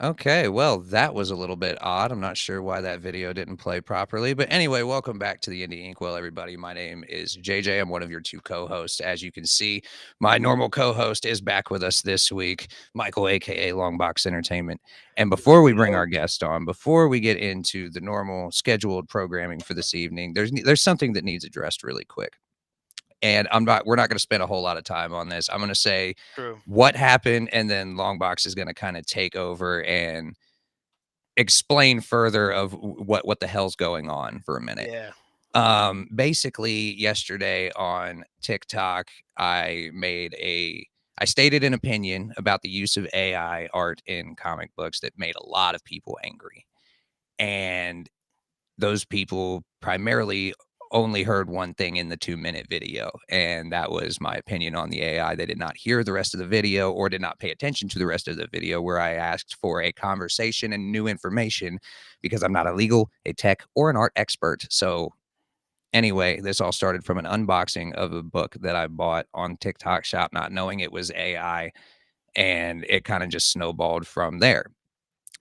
Okay, well, that was a little bit odd. I'm not sure why that video didn't play properly. But anyway, welcome back to the Indie Inkwell, everybody. My name is JJ. I'm one of your two co-hosts. As you can see, my normal co-host is back with us this week, Michael, aka Longbox Entertainment. And before we bring Yo, our guest on, before we get into the normal scheduled programming for this evening, there's something that needs addressed really quick. And we're not going to spend a whole lot of time on this. I'm going to say true. what happened, and then Longbox is going to kind of take over and explain further of what the hell's going on for a minute. Yeah. Basically, yesterday on TikTok, I stated an opinion about the use of AI art in comic books that made a lot of people angry. And those people primarily only heard one thing in the 2-minute video, and that was my opinion on the AI. They did not hear the rest of the video or did not pay attention to the rest of the video where I asked for a conversation and new information because I'm not a legal, a tech, or an art expert. So anyway, this all started from an unboxing of a book that I bought on TikTok Shop, not knowing it was AI, and it kind of just snowballed from there.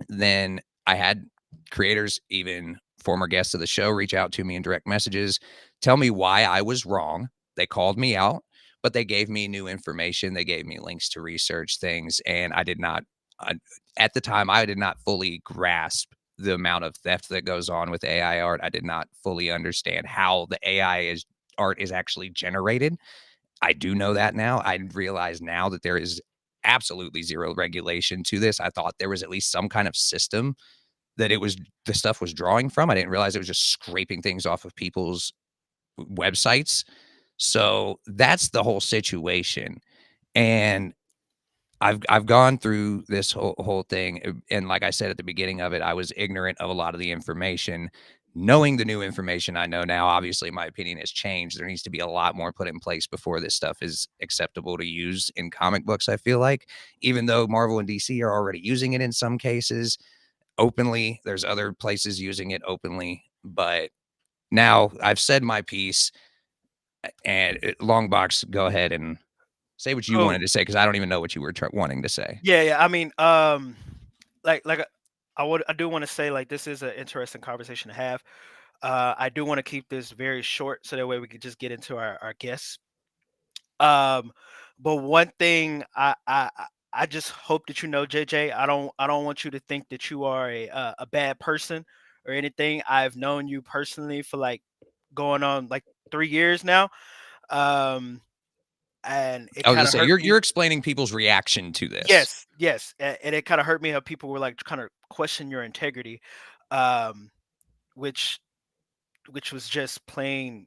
Then I had creators, even former guests of the show, reach out to me in direct messages, tell me why I was wrong. They called me out, but they gave me new information. They gave me links to research things. And I did not, I, at the time, I did not fully grasp the amount of theft that goes on with AI art. I did not fully understand how the art is actually generated. I do know that now. I realize now that there is absolutely zero regulation to this. I thought there was at least some kind of system that the stuff was drawing from. I didn't realize it was just scraping things off of people's websites. So that's the whole situation. And I've gone through this whole thing, and like I said at the beginning of it, I was ignorant of a lot of the information. Knowing the new information I know now, obviously my opinion has changed. There needs to be a lot more put in place before this stuff is acceptable to use in comic books, I feel like. Even though Marvel and DC are already using it in some cases openly, there's other places using it openly. But now I've said my piece, and Longbox, go ahead and say what you Oh, wanted to say because I don't even know what you were wanting to say. yeah, yeah. I mean, like I do want to say like this is an interesting conversation to have. I do want to keep this very short so that way we could just get into our guests. Um, but one thing I just hope that you know, JJ. I don't want you to think that you are a bad person or anything. I've known you personally for like going on like 3 years now. Um, and it I was gonna kind of say hurt me. you're explaining people's reaction to this. Yes, yes, and it kind of hurt me how people were like kind of question your integrity, um, which which was just plain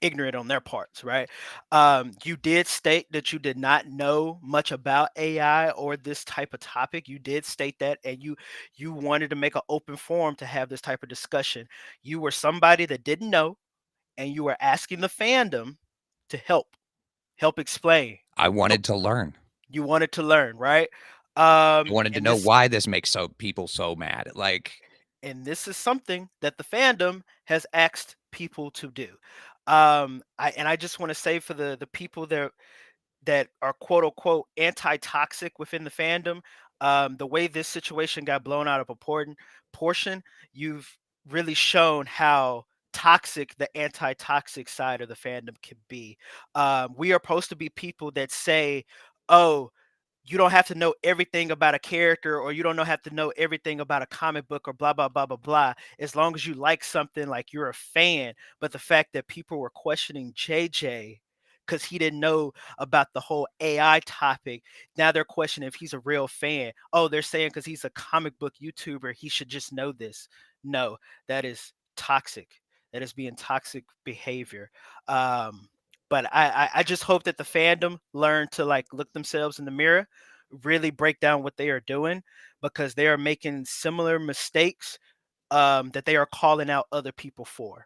ignorant on their parts, right? You did state that you did not know much about AI or this type of topic. You did state that, and you wanted to make an open forum to have this type of discussion. You were somebody that didn't know, and you were asking the fandom to help explain. I Help. wanted to learn. You wanted to learn, right? I wanted to And know this why this makes people so mad. Like, and this is something that the fandom has asked people to do. I just want to say for the people that are quote unquote anti-toxic within the fandom, the way this situation got blown out of portion, you've really shown how toxic the anti-toxic side of the fandom can be. We are supposed to be people that say, "Oh, you don't have to know everything about a character or you don't know have to know everything about a comic book or blah blah blah blah blah as long as you like something like you're a fan." But the fact that people were questioning JJ because he didn't know about the whole AI topic, now they're questioning if he's a real fan. Oh, they're saying because he's a comic book YouTuber he should just know this. No, that is toxic. That is being toxic behavior. But I just hope that the fandom learn to like look themselves in the mirror, really break down what they are doing because they are making similar mistakes, that they are calling out other people for.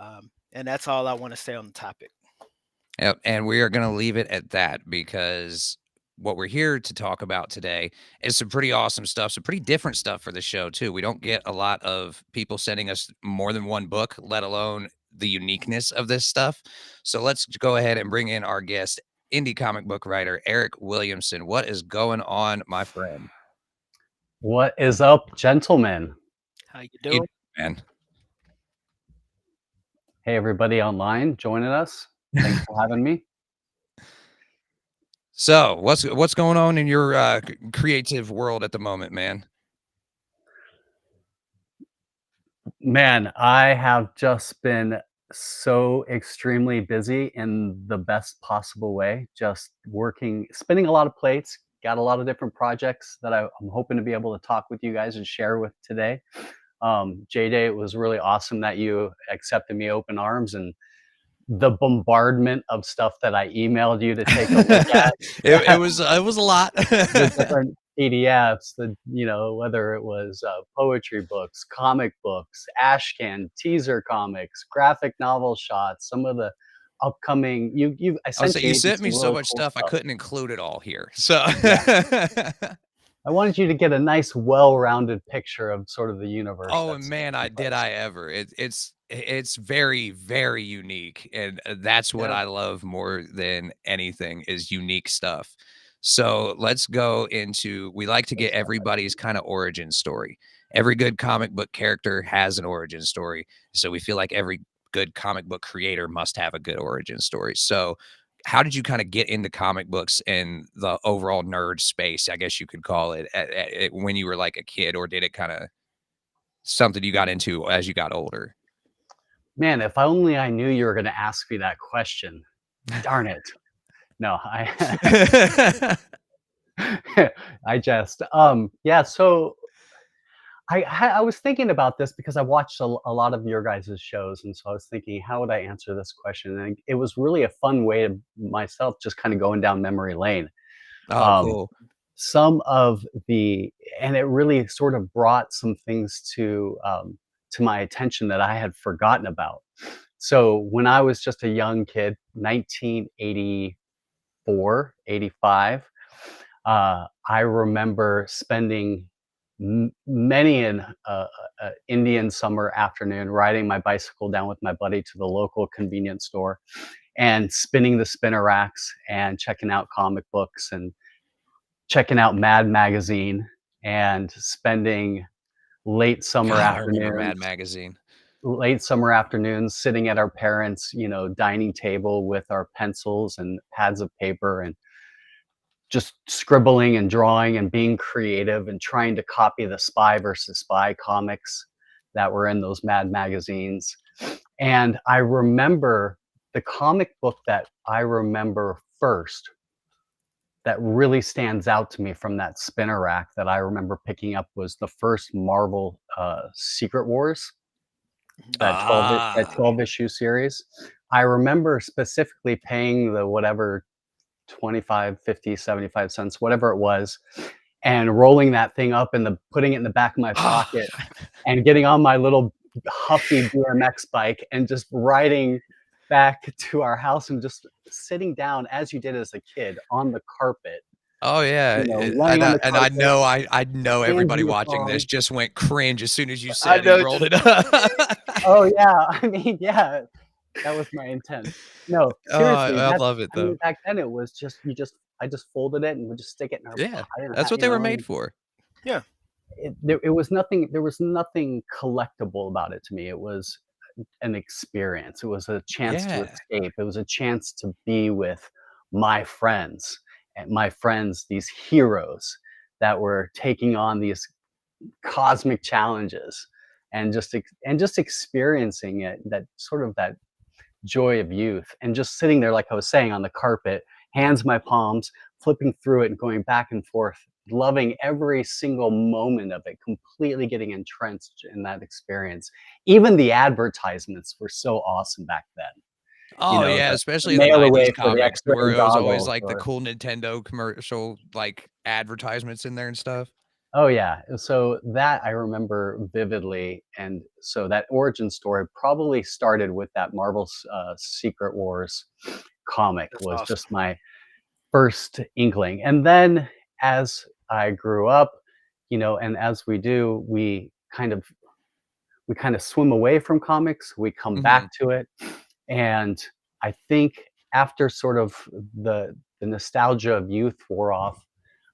And that's all I want to say on the topic. yep, and we are going to leave it at that because what we're here to talk about today is some pretty awesome stuff, some pretty different stuff for the show too. We don't get a lot of people sending us more than one book, let alone the uniqueness of this stuff. So let's go ahead and bring in our guest, indie comic book writer Eric Williamson. What is going on, my friend? What is up, gentlemen? How you You doing? man. Hey, everybody online joining us. Thanks for having me. So, what's going on in your creative world at the moment, man? Man, I have just been so extremely busy in the best possible way, just working, spinning a lot of plates, got a lot of different projects that I'm hoping to be able to talk with you guys and share with today. JJ, it was really awesome that you accepted me open arms and the bombardment of stuff that I emailed you to take a look It was a lot. the different PDFs, whether it was poetry books, comic books, ashcan, teaser comics, graphic novel shots, some of the upcoming. I I'll sent say you you even sent me some so really much cool stuff I stuff. couldn't include it all here. So Yeah, I wanted you to get a nice, well-rounded picture of sort of the universe oh that's man, I taking did place. I ever. It's very, very unique. And that's what Yeah. I love more than anything is unique stuff. So let's go into we like to Good get stuff. everybody's kind of origin story. Every good comic book character has an origin story. So we feel like every good comic book creator must have a good origin story. So how did you kind of get into comic books and the overall nerd space, I guess you could call it, when you were like a kid, or did it kind of something you got into as you got older? Man, if only I knew you were going to ask me that question. Darn it. No, I I jest. Yeah, so I was thinking about this because I watched a lot of your guys' shows, and so I was thinking, how would I answer this question? And it was really a fun way to myself just kind of going down memory lane. Oh, Um, cool. some of the and it really sort of brought some things to my attention that I had forgotten about. So when I was just a young kid, 1984, 85, I remember spending many an Indian summer afternoon riding my bicycle down with my buddy to the local convenience store and spinning the spinner racks and checking out comic books and checking out Mad Magazine and spending late summer God, I remember afternoons Mad Magazine. sitting at our parents' dining table with our pencils and pads of paper and just scribbling and drawing and being creative and trying to copy the spy versus spy comics that were in those Mad magazines. And I remember the comic book that I remember first that really stands out to me from that spinner rack that I remember picking up was the first Marvel Secret Wars, that Ah. 12 issue series. I remember specifically paying the whatever 25, 50, 75 cents, whatever it was, and rolling that thing up and putting it in the back of my Ah. pocket and getting on my little huffy BMX bike and just riding back to our house and just sitting down as you did as a kid on the carpet, Oh, yeah, laying on the and I carpet, know I know hands everybody in the watching this palms. just went cringe as soon as you I said he know. rolled Just it up. Oh yeah, I mean, yeah, that was my intent. No, Oh, seriously, I that's love it I mean, though. back then it was just I just folded it and would just stick it in our Yeah, I didn't that's have what they were made for. yeah. it was nothing there was nothing collectible about it to me. It was an experience. It was a chance to Yeah. escape. It was a chance to be with my friends and my friends, these heroes that were taking on these cosmic challenges and just experiencing it, that sort of that joy of youth and just sitting there, like I was saying, on the carpet, hands in my palms, flipping through it and going back and forth, loving every single moment of it, completely getting entrenched in that experience. Even the advertisements were so awesome back then. Oh, yeah, The especially in the mail '90s away for the comics where X-ray it was always, goggles like, the or cool Nintendo commercial, like, advertisements in there and stuff. oh yeah. So that I remember vividly. And so that origin story probably started with that Marvel's Secret Wars comic That's was awesome. just my first inkling. And then as I grew up, and as we do, we kind of swim away from comics, we come Mhm. back to it. And I think after sort of the nostalgia of youth wore off,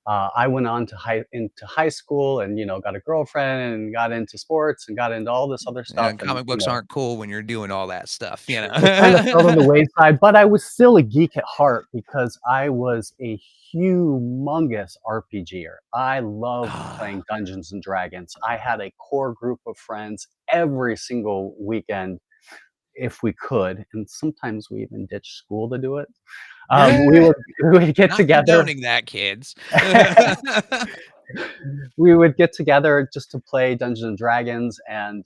I went on to into high school, and got a girlfriend and got into sports and got into all this other stuff, And and comic books aren't cool when you're doing all that stuff, you True. it kind of fell to the know? wayside. But I was still a geek at heart because I was a humongous RPGer. I loved Ah, playing Dungeons and Dragons. I had a core group of friends every single weekend if we could, and sometimes we even ditched school to do it. We would we would get not together. condoning that, kids. We would get together just to play Dungeons and Dragons, and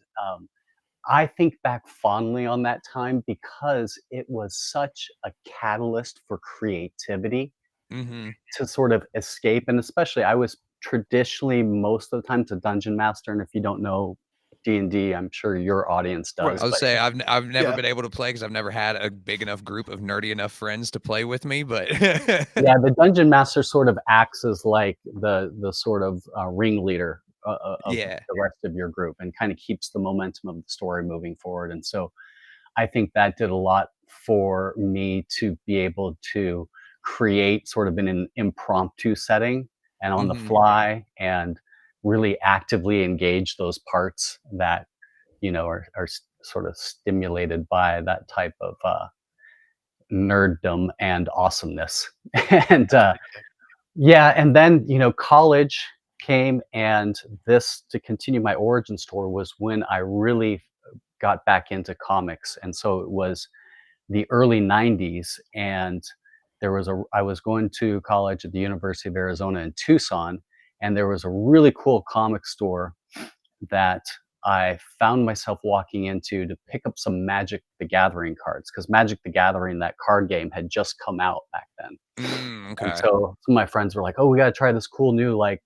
I think back fondly on that time because it was such a catalyst for creativity Mhm. to sort of escape, and especially I was traditionally most of the time a dungeon master, and if you don't know D&D, I'm sure your audience Right. does, I would but say I've never Yeah. been able to play because 'cause I've never had a big enough group of nerdy enough friends to play with me, but yeah, the dungeon master sort of acts as like the sort of ringleader of yeah. the rest of your group and kind of keeps the momentum of the story moving forward. And so I think that did a lot for me to be able to create sort of in an impromptu setting and on the Mhm. fly and really actively engage those parts that are sort of stimulated by that type of nerddom and awesomeness. And yeah, and then college came, and this to continue my origin story was when I really got back into comics. And so it was the early 90s, and I was going to college at the University of Arizona in Tucson, and there was a really cool comic store that I found myself walking into to pick up some Magic the Gathering cards, because Magic the Gathering, that card game, had just come out back then. And Okay. so some of my friends were like, "Oh, we gotta try this cool new, like,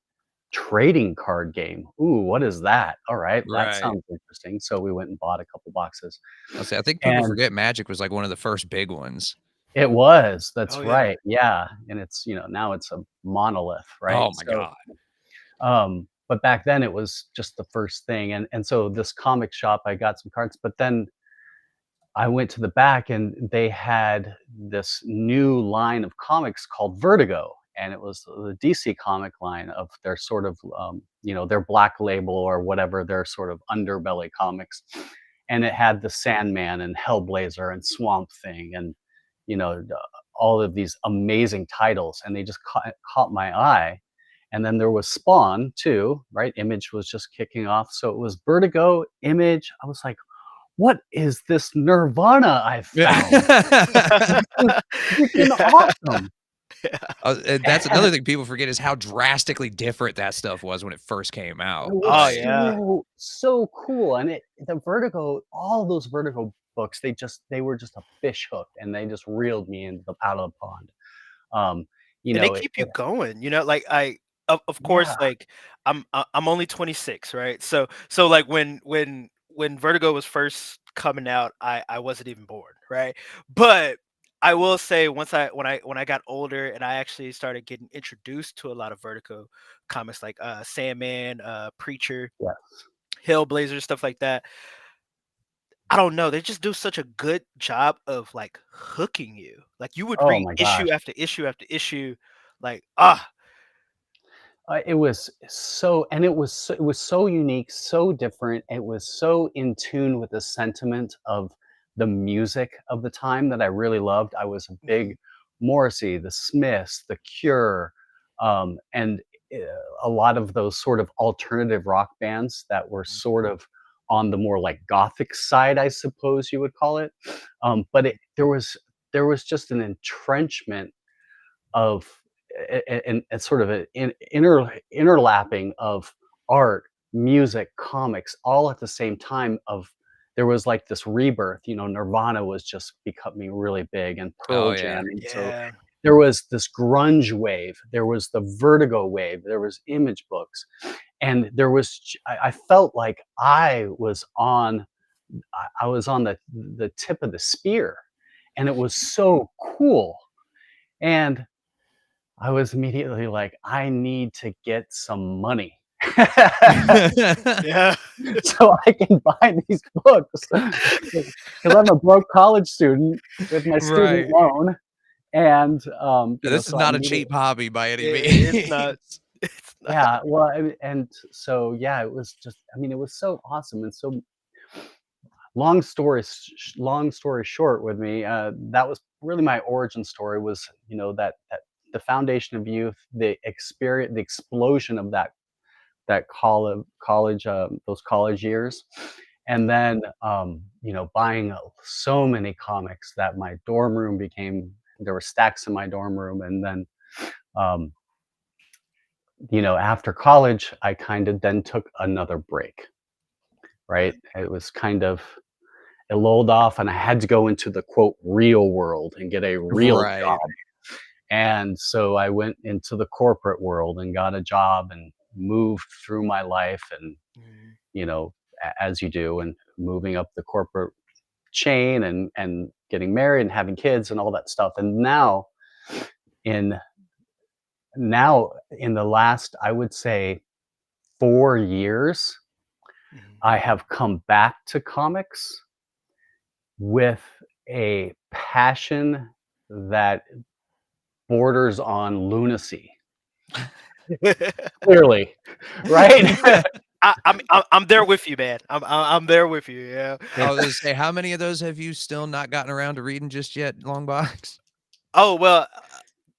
trading card game. Ooh, what is that? All right, that Right. sounds interesting." So we went and bought a couple boxes. I'll say I think people And forget Magic was, like, one of the first big ones. it was, Oh that's yeah. right, yeah, and it's, now it's a monolith, right? Oh my So, god. but back then it was just the first thing, and so this comic shop, I got some cards, but then I went to the back and they had this new line of comics called Vertigo, and it was the DC comic line of their sort of, their Black Label or whatever, their sort of underbelly comics. And it had the Sandman and Hellblazer and Swamp Thing and, all of these amazing titles, and they just caught my eye. And then there was Spawn too, right? Image was just kicking off. So it was Vertigo, Image. I was like, what is this nirvana I found? This is freaking Yeah. awesome. And that's another thing people forget is how drastically different that stuff was when it first came It out, was Oh like yeah. so cool, and the Vertigo, all those Vertigo books, they were just a fish hook, and they just reeled me into the out of the pond. Um, And they it keep you going, like of course, yeah, like I'm only 26, right? So like when Vertigo was first coming out, I wasn't even born, right? But I will say once when I got older and I actually started getting introduced to a lot of Vertigo comics like Sandman, Preacher, yeah. Hellblazer, stuff like that. I don't know, they just do such a good job of like hooking you. Like you would Oh read my gosh. issue after issue after issue, like It was so, and it was so unique, so different. It was so in tune with the sentiment of the music of the time that I really loved. I was a mhm, big Morrissey, the Smiths, the Cure, and uh, a lot of those sort of alternative rock bands that were mhm, sort of on the more like gothic side, I suppose you would call it. But there was just an entrenchment of and sort of an interlapping of art, music, comics, all at the same time. Of There was like this rebirth. Nirvana was just becoming really big, and oh Pearl yeah. Jam, and so yeah. there was this grunge wave. There was the Vertigo wave. There was Image books, and I felt like I was on the tip of the spear, and it was so cool. And I was immediately like, "I need to get some money Yeah. so I can buy these books," because 'cause I'm a broke college student with my student Right. loan, And This is so I not a made it. cheap hobby by any It's not. means. It's not. Yeah, well, and so yeah, it was just. I mean, it was so awesome and so long story short with me, that was really my origin story was, that the foundation of youth, the experience, the explosion of that those college years, and then, buying so many comics that my dorm room became there were stacks in my dorm room, and then, um, after college, I kind of then took another break, right? It was kind of it lulled off and I had to go into the quote real world and get a real Right. job. And so I went into the corporate world and got a job and moved through my life and, Mhm. you know, as you do, and moving up the corporate chain and getting married and having kids and all that stuff. And in now in the last, I would say, 4 years, Mhm. I have come back to comics with a passion that borders on lunacy, clearly, right? I'm there with you, man. I'm there with you. Yeah. I was It's gonna say, how many of those have you still not gotten around to reading just yet, Longbox? Oh well,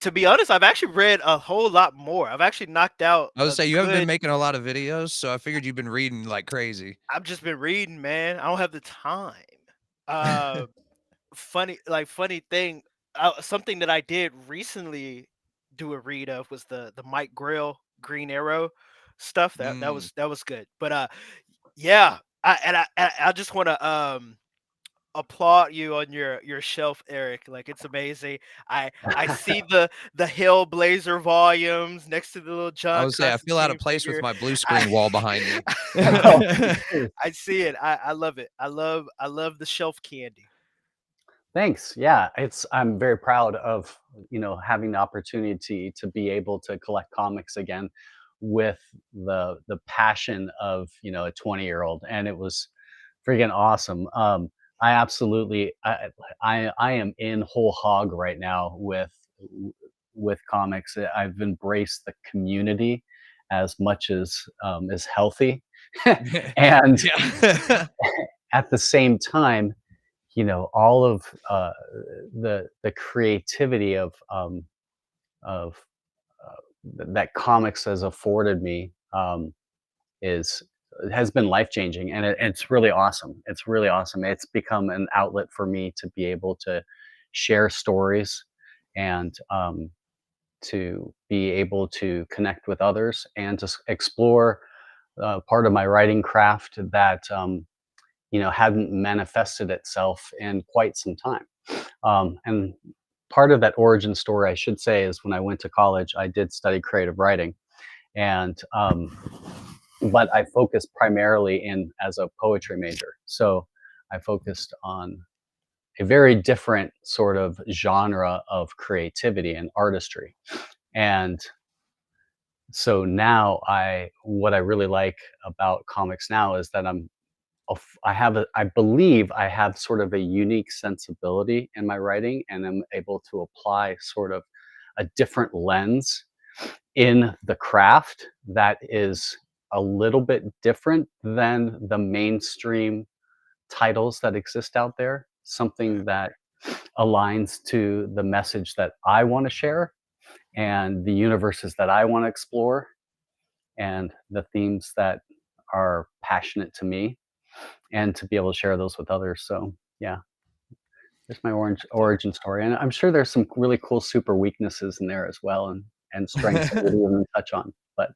to be honest, I've actually read a whole lot more. I've actually knocked out I would a say you haven't been good. making a lot of videos, so I figured you've been reading like crazy. I've just been reading, man. I don't have the time. Uh, funny thing. Something that I did recently do a read of was the Mike Grill Green Arrow stuff. That that Mm. was that was good. But yeah. I just want to applaud you on your shelf, Eric. Like it's amazing. I see the Hellblazer volumes next to the little I John would say I feel out of Constantine place with figure. my blue I screen wall behind me. oh, I see it. I love it. I love the shelf candy. thanks. Yeah, I'm very proud of, having the opportunity to be able to collect comics again with the passion of, a 20-year-old, and it was freaking awesome. I absolutely I am in whole hog right now with comics. I've embraced the community as much as is healthy, and Yeah. at the same time, all of the creativity of that comics has afforded me, is has been life changing, and it's really awesome. It's really awesome. It's become an outlet for me to be able to share stories and, to be able to connect with others and to explore part of my writing craft that, hadn't manifested itself in quite some time. And part of that origin story, I should say, is when I went to college, I did study creative writing, and, but I focused primarily in as a poetry major. So I focused on a very different sort of genre of creativity and artistry. And so now what I really like about comics now is that I believe I have sort of a unique sensibility in my writing, and I'm able to apply sort of a different lens in the craft that is a little bit different than the mainstream titles that exist out there. Something that aligns to the message that I want to share and the universes that I want to explore and the themes that are passionate to me, and to be able to share those with others. So yeah, there's my origin story, and I'm sure there's some really cool super weaknesses in there as well, and strengths that we didn't even touch on. But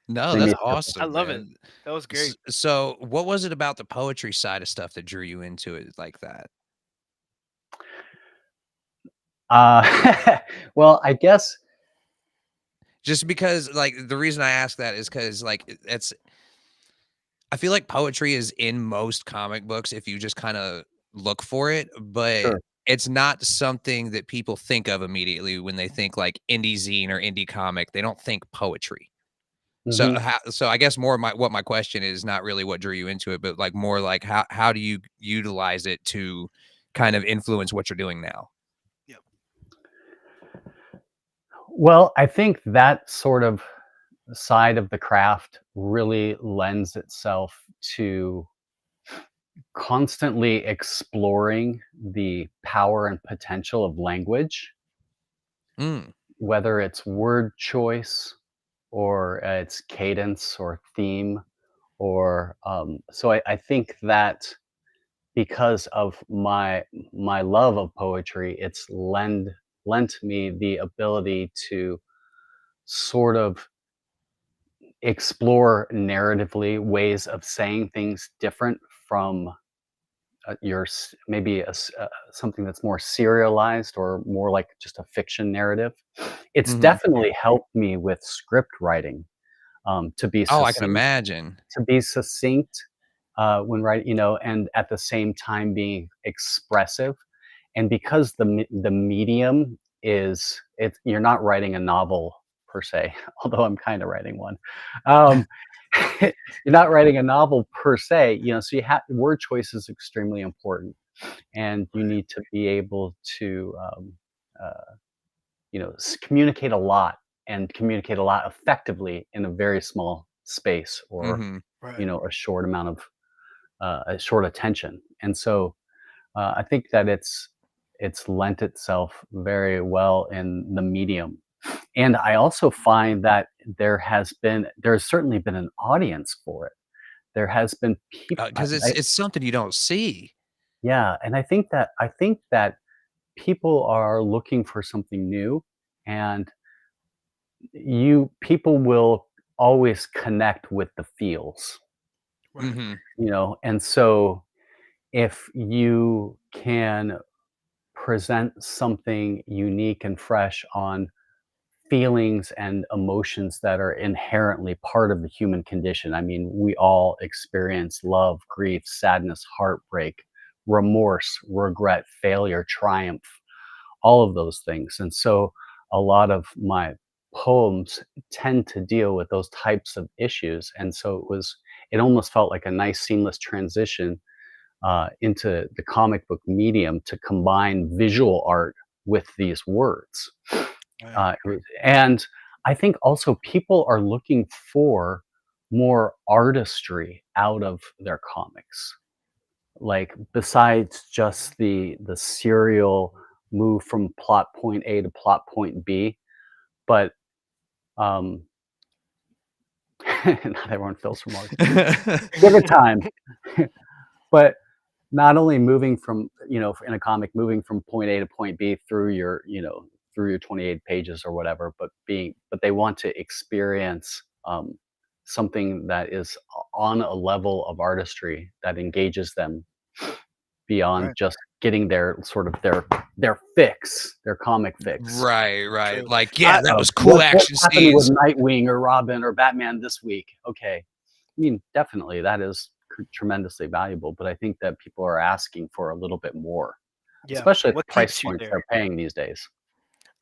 No, maybe that's it's I awesome, love it. man. That was great. So what was it about the poetry side of stuff that drew you into it like that? well, I guess Just because, like, the reason I ask that is because, like, it's I feel like poetry is in most comic books if you just kinda look for it, but sure. it's not something that people think of immediately when they think, like, indie zine or indie comic, they don't think poetry. So, Hmm. so I guess more what my question is not really what drew you into it, but, like, more like how do you utilize it to kind of influence what you're doing now? Yep. Well, I think that sort of side of the craft really lends itself to constantly exploring the power and potential of language, Mm, whether it's word choice or its cadence or theme, or so I think that because of my love of poetry, it's lent me the ability to sort of explore narratively ways of saying things different from maybe something that's more serialized or more like just a fiction narrative. It's mhm. definitely helped me with script writing, to be Oh, I can succinct, imagine. when writing, and at the same time being expressive. And because the medium is you're not writing a novel per se, although I'm kind of writing one. Um, you're not writing a novel per se, so you have word choice is extremely important, and you Right. need to be able to communicate a lot and communicate a lot effectively in a very small space, or Mhm. Right. a short amount of a short attention. And so I think that it's lent itself very well in the medium. And I also find that there's certainly been an audience for it. There has been people, 'Cause it's something you don't see. yeah, and I think that people are looking for something new, and people will always connect with the feels, Right. Mhm. and so if you can present something unique and fresh on feelings and emotions that are inherently part of the human condition. I mean, we all experience love, grief, sadness, heartbreak, remorse, regret, failure, triumph, all of those things. And so a lot of my poems tend to deal with those types of issues. And so it almost felt like a nice seamless transition into the comic book medium to combine visual art with these words. Right. And I think also people are looking for more artistry out of their comics. Like besides just the serial move from plot point A to plot point B, but um, not everyone feels remorse. Give it time. But not only moving from, in a comic, moving from point A to point B through your 28 pages or whatever, but they want to experience something that is on a level of artistry that engages them beyond Right. just getting their comic fix. Right, right. True. Like, I yeah, that was cool What's action happening with scenes. Nightwing or Robin or Batman this week? Okay, I mean, definitely that is tremendously valuable, but I think that people are asking for a little bit more, Yeah. especially at What the price keeps you points there? they're paying these days.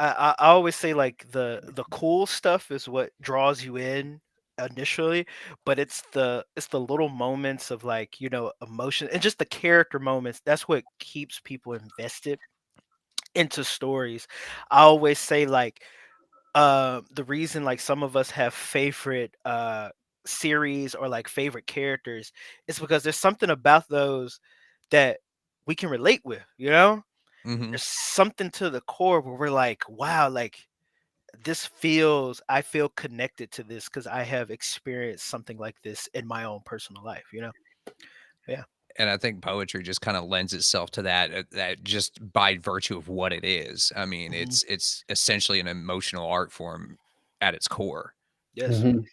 I always say like the cool stuff is what draws you in initially, but it's the little moments of like, emotion and just the character moments. That's what keeps people invested into stories. I always say like the reason like some of us have favorite series or like favorite characters is because there's something about those that we can relate with, Mhm. there's something to the core where we're like, wow, like I feel connected to this because I have experienced something like this in my own personal life. Yeah. And I think poetry just kinda lends itself to that just by virtue of what it is. I mean, Hmm. it's essentially an emotional art form at its core. Yes. Mhm.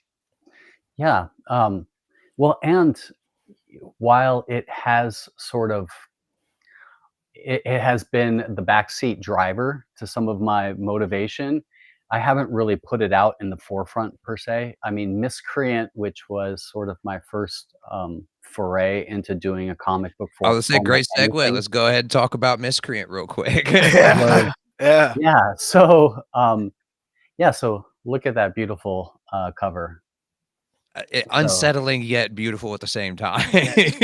Yeah. Well, and while it has been the backseat driver to some of my motivation, I haven't really put it out in the forefront per se. I mean, Miscreant, which was sort of my first foray into doing a comic book I was gonna say, format, great segue. anything, Let's go ahead and talk about Miscreant real quick. was Yeah. yeah. So look at that beautiful cover. So Unsettling yet beautiful at the same time. Yes.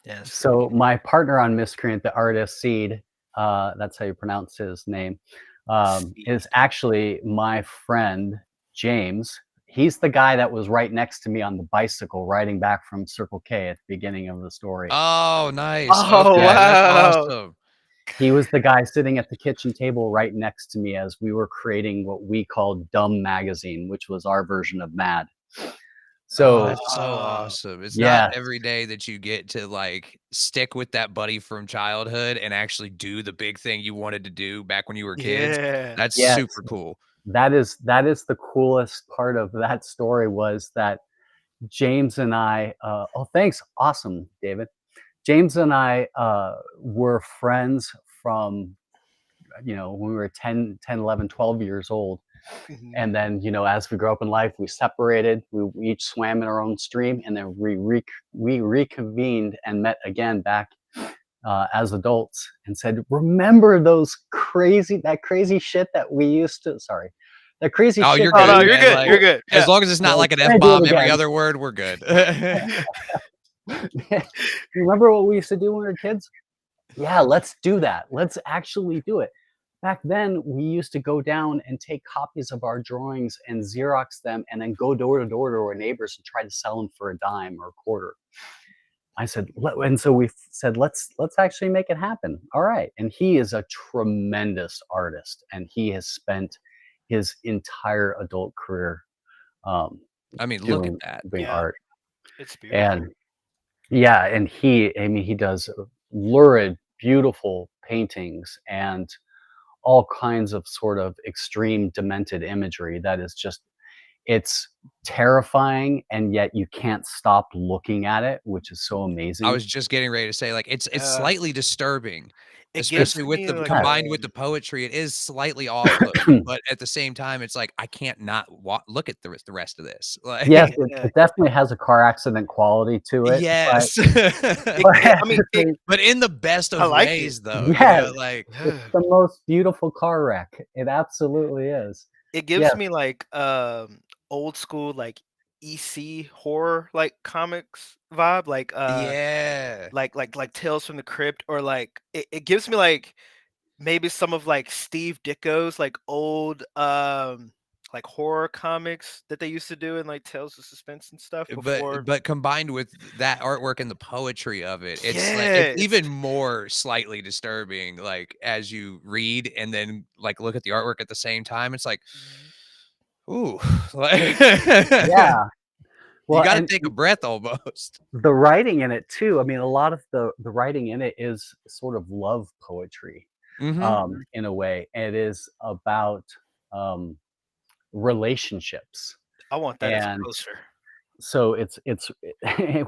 Yes. so my partner on Miscreant, the artist Seed, that's how you pronounce his name. is See. actually my friend James. He's the guy that was right next to me on the bicycle riding back from Circle K at the beginning of the story. Oh, nice. Oh, Yeah, Okay, that's wow. awesome. he was the guy sitting at the kitchen table right next to me as we were creating what we called Dumb Magazine, which was our version of Mad. Oh, So, that's so Oh, awesome. It's not yes, every day that you get to, like, stick with that buddy from childhood and actually do the big thing you wanted to do back when you were kids. yeah. That's super yes, cool. that is the coolest part of that story was that James and I, oh, thanks. Awesome, David. James and I were friends from, when we were 10, 10, 11, 12 years old. Mhm. And then, as we grew up in life, we separated. We each swam in our own stream, and then we reconvened and met again back as adults, and said, "Remember that crazy shit that we used to." Sorry, that crazy Oh, shit you're Oh, that no, good, we. you're man, good, like, you're good. as Yeah. long as it's not Like, like an I'm gonna do it F-bomb every again. other word, we're good. Remember what we used to do when we were kids? Yeah, let's do that. Let's actually do it. Back then, we used to go down and take copies of our drawings and Xerox them and then go door to door to our neighbors and try to sell them for a dime or a quarter. I said, and so we said, let's actually make it happen. All right. And he is a tremendous artist, and he has spent his entire adult career um, I mean, look at doing that. doing Yeah, art. it's beautiful. And yeah, and he does lurid, beautiful paintings and all kinds of sort of extreme demented imagery that is just it's terrifying, and yet you can't stop looking at it, which is so I amazing. was just getting ready to say, like, it's Yeah. slightly disturbing, It gives especially with me the like Yes. combined with the poetry, it is slightly off-putting, but at the same time, it's like, I can't not look at the rest of this, Yes, like yeah. it definitely has a car accident quality to it, but Yes. It I mean, at the But in the best I of like it. ways, though, yes, like it's the most beautiful car wreck. It absolutely is. It gives Yes, me like old school like EC horror like comics vibe, yeah. like Tales from the Crypt, or like it gives me like maybe some of like Steve Ditko's like old like horror comics that they used to do in like Tales of Suspense and stuff But before. combined with that artwork and the poetry of it, it's like it's Yes. even more slightly disturbing, like, as you read and then, like, look at the artwork at the same time, it's like, Mhm. "Ooh," like yeah. you Well, gotta and take a breath almost. the writing in it too, I mean, a lot of the writing in it is sort of love poetry, Mhm. in a way. It is about, um, relationships, I want that as a and poster. so it's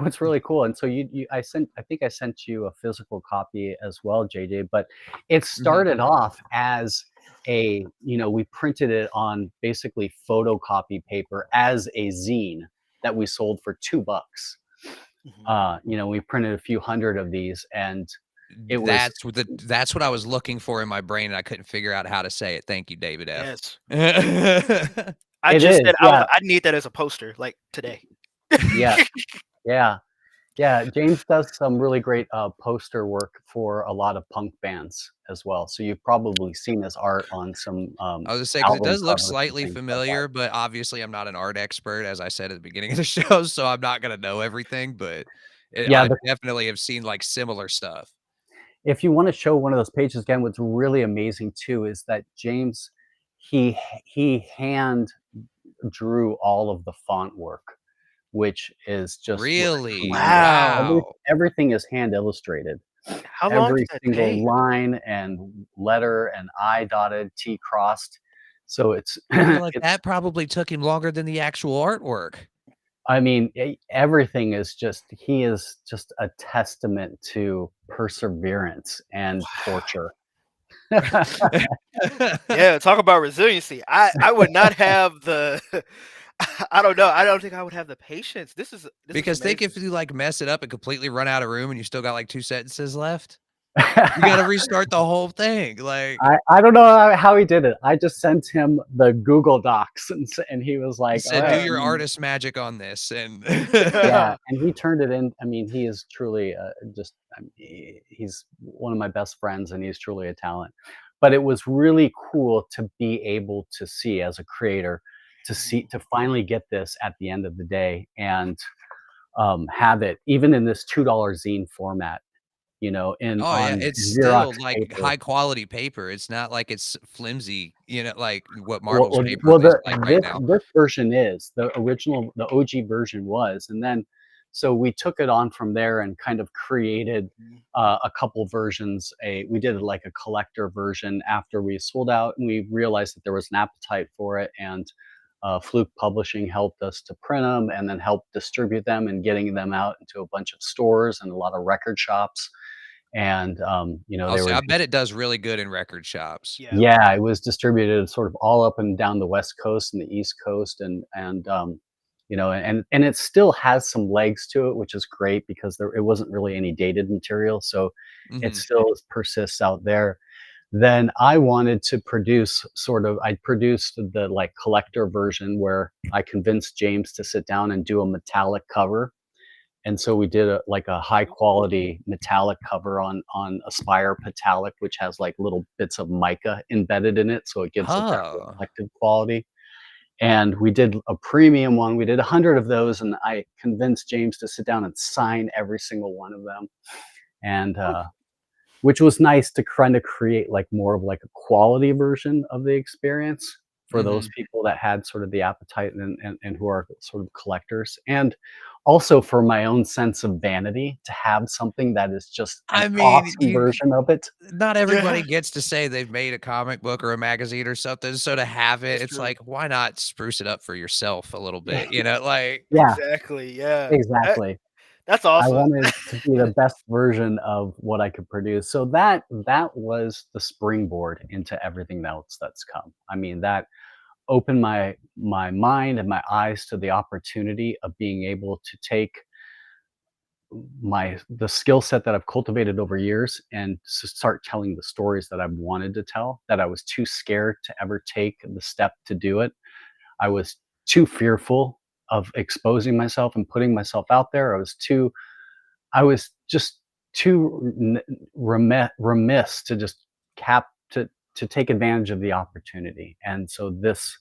what's really cool, and so I think I sent you a physical copy as well, JJ, but it Mhm. started off as we printed it on basically photocopy paper as a zine that we sold for $2. Mhm. We printed a few hundred of these, and it was That's what I was looking for in my brain, and I couldn't figure out how to say it. Thank you, David F. Yes. I it just is, said yeah, I need that as a poster like today. yeah, yeah. Yeah, James does some really great, poster work for a lot of punk bands as well, so you've probably seen his art on some, I was gonna say because it album does look covers and slightly things like that. familiar, but obviously I'm not an art expert, as I said at the beginning of the show, so I'm not gonna know everything, but Yeah, I definitely have seen, like, similar stuff. if you wanna show one of those pages again, what's really amazing too is that James, he hand drew all of the font work, which is just like Really? tremendous. Wow. Wow. Everything is hand illustrated. How long Every did that single take? line and letter and I dotted, T crossed. So it's I feel like it's that probably took him longer than the actual artwork. I mean, everything is just he is just a testament to perseverance and torture. Yeah, talk about resiliency. I would not have the I don't know. I don't think I would have the patience. This is Because think if amazing. you, like, mess it up and completely run out of room and you still got, like, 2 sentences left, you gotta restart the whole thing, like, I don't know how he did it. I just sent him the Google Docs, and he was he like, "All said, "Do right." Yeah. your artist magic on this," and Yeah, and he turned it in. I mean, he is truly, just I mean, he's one of my best friends, and he's truly a talent. but it was really cool to be able to see as a creator, to finally get this at the end of the day, and have it even in this $2 zine format, in Oh, yeah, on it's Xerox still, like, paper. high quality paper, it's not like it's flimsy, like what Well, Marvel's well, paper well, is like right now. this version is the original, the OG version was, and then so we took it on from there and kind of created Mhm. a couple versions. We did like a collector version after we sold out, and we realized that there was an appetite for it, and Fluke Publishing helped us to print them and then help distribute them and getting them out into a bunch of stores and a lot of record shops. And I'll they say, were I bet it does really good in record shops. Yeah. yeah, it was distributed sort of all up and down the West Coast and the East Coast, and and it still has some legs to it, which is great because it wasn't really any dated material, so it Mhm. still persists out there. Then I wanted to produce I produced the like collector version where I convinced James to sit down and do a metallic cover, and so we did like a high quality metallic cover on Aspire Metallic, which has like little bits of mica embedded in it, so it gives it that Huh. reflective quality. And we did a premium one. We did 100 of those, and I convinced James to sit down and sign every single one of them. And which was nice to kind of create like more of like a quality version of the experience for those Mhm. people that had sort of the appetite, and who are sort of collectors, and also for my own sense of vanity to have something that is just an I mean, awesome version of it. not Yeah. everybody gets to say they've made a comic book or a magazine or something, so to have it, That's it's true. like, why not spruce it up for yourself a little bit, like Yeah, Exactly. Yeah. That, exactly. that's I awesome. wanted to be the best version of what I could produce. So that was the springboard into everything else that's come. I mean, that opened my mind and my eyes to the opportunity of being able to take the skill set that I've cultivated over years and to start telling the stories that I've wanted to tell, that I was too scared to ever take the step to do it. I was too fearful of exposing myself and putting myself out there. I was just too remiss to just cap to take advantage of the opportunity. And so this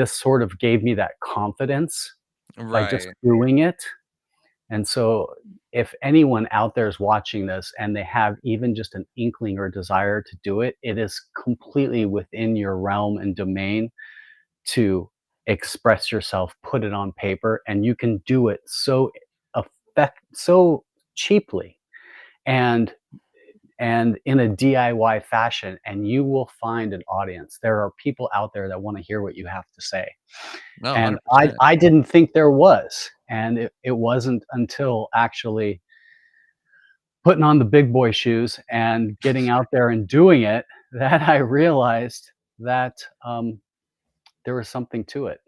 sort of gave me that confidence by just Right. doing it. And so if anyone out there is watching this and they have even just an inkling or desire to do it, it is completely within your realm and domain to express yourself, put it on paper, and you can do it so cheaply and in a DIY fashion, and you will find an audience. There are people out there that want to hear what you have to say. No, And 100%. I didn't think there was. And it wasn't until actually putting on the big boy shoes and getting out there and doing it that I realized that there was something to it.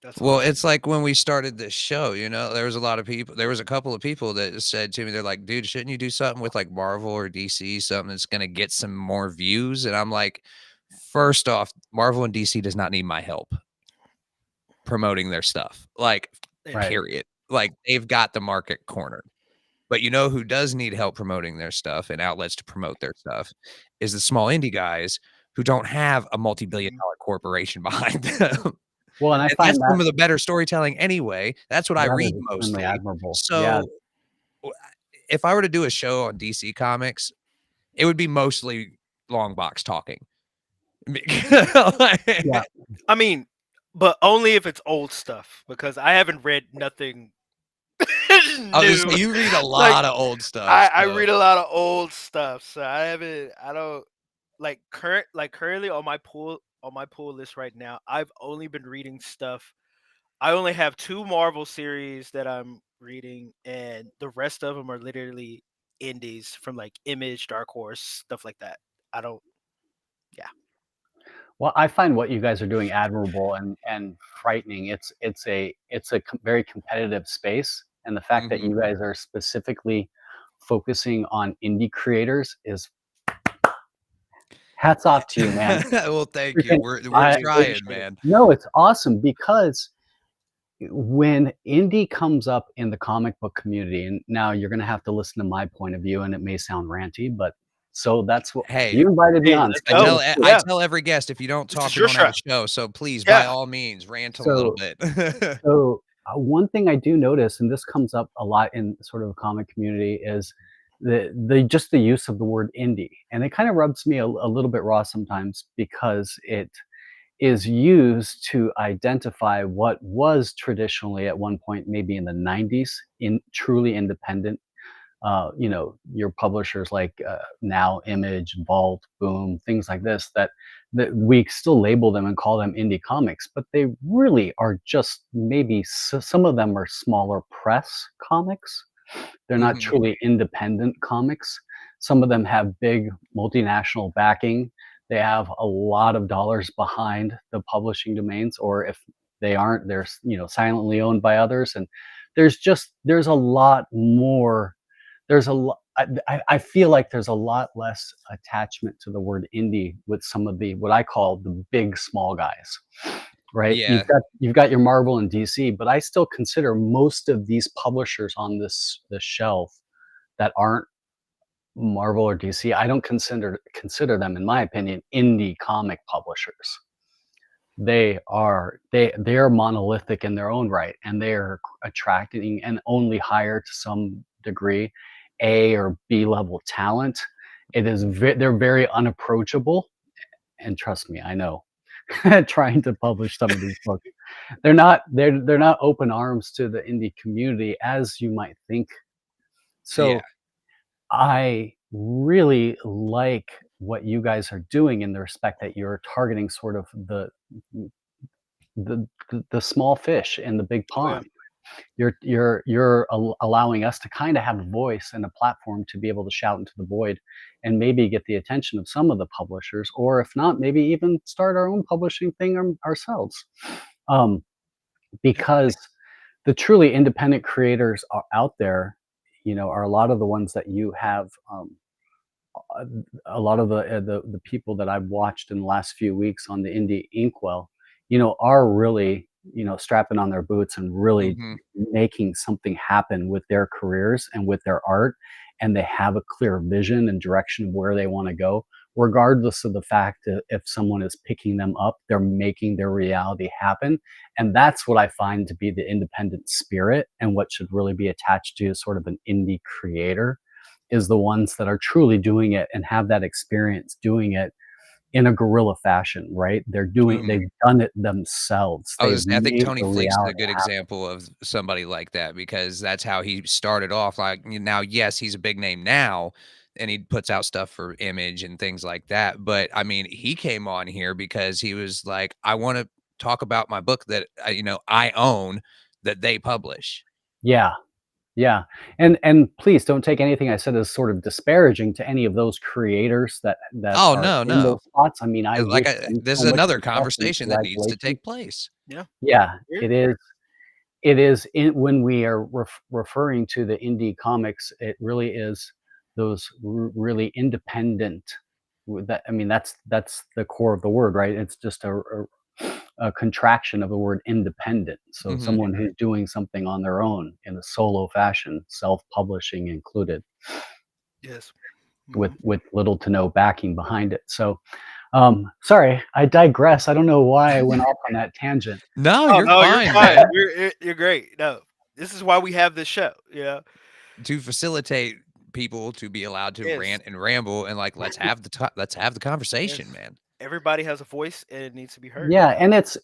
That's Well, awesome. it's like when we started this show, there was a couple of people that said to me, they're like, "Dude, shouldn't you do something with like Marvel or DC, something that's gonna get some more views?" And I'm like, first off, Marvel and DC does not need my help promoting their stuff. Like, Yeah. Right. period. Like, they've got the market cornered. But you know who does need help promoting their stuff and outlets to promote their stuff is the small indie guys who don't have a multi-billion Mhm. dollar corporation behind them. Well, and I And find that's that some of the better storytelling anyway. That's what I that read is extremely mostly. admirable. Yeah. So, w if I were to do a show on DC Comics, it would be mostly Longbox talking. Yeah. Like I mean, but only if it's old stuff because I haven't read nothing I was gonna new. say, you read a Like lot of old stuff, I so read a lot of old stuff, so I don't currently on my pull list right now. I've only been reading stuff. I only have 2 Marvel series that I'm reading, and the rest of them are literally indies from like Image, Dark Horse, stuff like that. I don't. Yeah. Well, I find what you guys are doing admirable and frightening. It's a very competitive space, and the fact that mhm. you guys are specifically focusing on indie creators is hats off to you, man. Well, thank you. Freaking We're I trying, Appreciate it. man. No, it's awesome because when indie comes up in the comic book community, and now you're gonna have to listen to my point of view, and it may sound ranty, but So that's what Hey, you invited me Hey, on. let's I go. tell Schedule a I Yeah, tell every guest, if you don't this is talk, we your don't have show. a show, so please, by Yeah. all means, rant a little So bit. one thing I do notice, and this comes up a lot in sort of a comic community, is the just the use of the word indie, and it kind of rubs me a little bit raw sometimes because it is used to identify what was traditionally at one point, maybe in the 90s, in truly independent, your publishers like Now, Image, Vault, Boom, things like this, that we still label them and call them indie comics, but they really are just maybe some of them are smaller press comics. They're not Mhm. truly independent comics. Some of them have big multinational backing. They have a lot of dollars behind the publishing domains, or if they aren't, they're silently owned by others. And there's a lot more. There's a lot. I feel like there's a lot less attachment to the word indie with some of the what I call the big small guys, right? Yeah, You've got your Marvel and DC, but I still consider most of these publishers on this shelf that aren't Marvel or DC. I don't consider them, in my opinion, indie comic publishers. They are monolithic in their own right, and they are attracting and only hire to some degree A or B level talent. They're very unapproachable, and trust me, I know. Trying to publish some of these books, they're not open arms to the indie community as you might think. yeah, So I really like what you guys are doing in the respect that you're targeting sort of the the small fish in the big Oh yeah. pond. You're allowing us to kind of have a voice and a platform to be able to shout into the void and maybe get the attention of some of the publishers, or if not, maybe even start our own publishing thing ourselves. Um, Yeah. because the truly independent creators are out there, are a lot of the ones that you have. A a lot of the people that I've watched in the last few weeks on the Indie Inkwell, are really, strapping on their boots and really mhm. making something happen with their careers and with their art, and they have a clear vision and direction of where they want to go. Regardless of the fact that if someone is picking them up, they're making their reality happen. And that's what I find to be the independent spirit and what should really be attached to sort of an indie creator is the ones that are truly doing it and have that experience doing it in a guerrilla fashion, right? Mhm. They've done it themselves. They've I think made Tony the Fleecs is a reality good happen. example of somebody like that because that's how he started off, like, now, yes, he's a big name now, and he puts out stuff for Image and things like that, but, I mean, he came on here because he was like, "I wanna talk about my book that, I own that they publish." Yeah, yeah. And please don't take anything I said as sort of disparaging to any of those creators that Oh, are no, in no. those spots. I mean, I Like, wish them this so is much another success and conversation that needs to congratulations. take place. Yeah. Yeah, Yeah. it is. It is when we are referring to the indie comics, it really is those really independent. That I mean, that's the core of the word, right? It's just a contraction of the word independent. So Mhm. someone who's doing something on their own in a solo fashion, self-publishing included, Yes. with Mhm. little to no backing behind it. So, sorry, I digress. I don't know why I went off on that tangent. No, Oh you're no, you're fine, fine. man. You're great. No, this is why we have this show. Yeah. To facilitate people to be allowed to Yes. rant and ramble and, like, let's have the conversation, Yes. man. Everybody has a voice and it needs to be heard. Yeah, and it's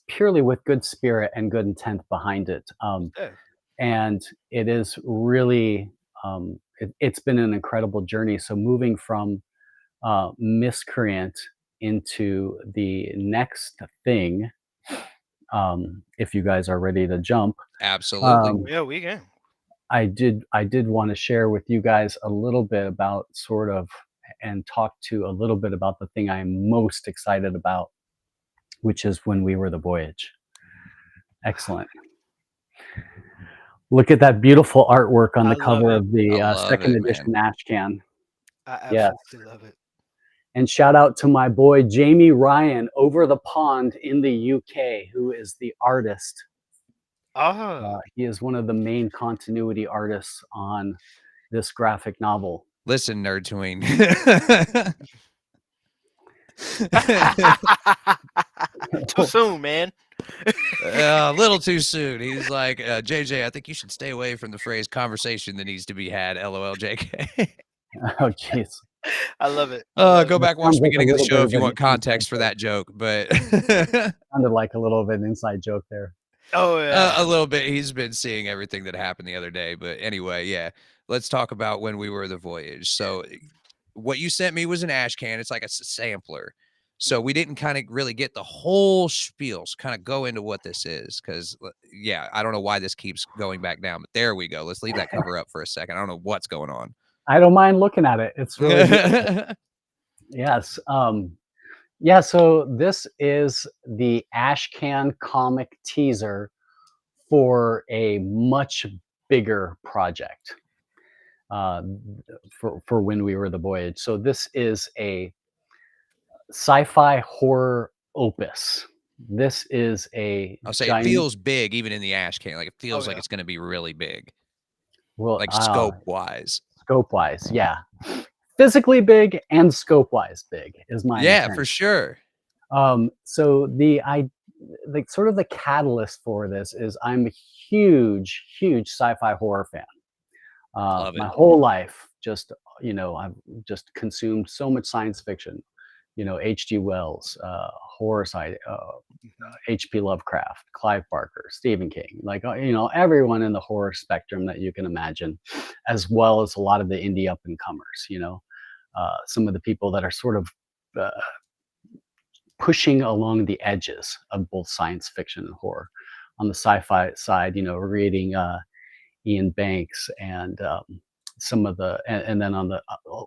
purely with good spirit and good intent behind it. Yeah. And it is really it's been an incredible journey. So moving from Miscreant into the next thing, if you guys are ready to jump, Absolutely. um, Yeah, we can. I did want to share with you guys a little bit about sort of and talk to a little bit about the thing I'm most excited about, which is When We Were The Voyage. Excellent. Look at that beautiful artwork on I the love cover it. of the I love second it, man. edition Ashcan. I Yes. absolutely love it. And shout out to my boy Jamie Ryan over the pond in the UK, who is the artist. Ah, He is one of the main continuity artists on this graphic novel. Listen, Nerd Tween. Too soon, man. A little too soon. He's like, JJ, I think you should stay away from the phrase conversation that needs to be had. LOL, JK. Oh, jeez. I love it. I love Go it. back, watch Sounds the like a beginning of the little show bit if of you an want context inside for joke. that joke, but Sounded like a little bit of an inside joke there. Oh yeah. a little bit. He's been seeing everything that happened the other day. But anyway, yeah, let's talk about When We Were The Voyage. So, what you sent me was an ash can. It's like a sampler. So we didn't kind of really get the whole spiel. So kind of go into what this is, because yeah, I don't know why this keeps going back down, but there we go. Let's leave that cover up for a second. I don't know what's going on. I don't mind looking at it. It's really beautiful. Yes. Yeah, so this is the Ashcan comic teaser for a much bigger project for When We Were The Voyage. So this is a sci-fi horror opus. This is a I'll say it giant, feels big even in the ash can. Like it Oh feels like yeah. it's going to be really big, well, like scope wise. scope-wise, yeah. Physically big and scope-wise big is my Yeah, intent. for sure. So like sort of the catalyst for this is I'm a huge sci-fi horror fan. Love My it. whole life, just I've just consumed so much science fiction. H.G. Wells, horror side, Mhm. H.P. Lovecraft, Clive Barker, Stephen King, like everyone in the horror spectrum that you can imagine, as well as a lot of the indie up and comers. Some of the people that are sort of uh, pushing along the edges of both science fiction and horror. On the sci-fi side, we're reading Ian Banks and some of the, and then on the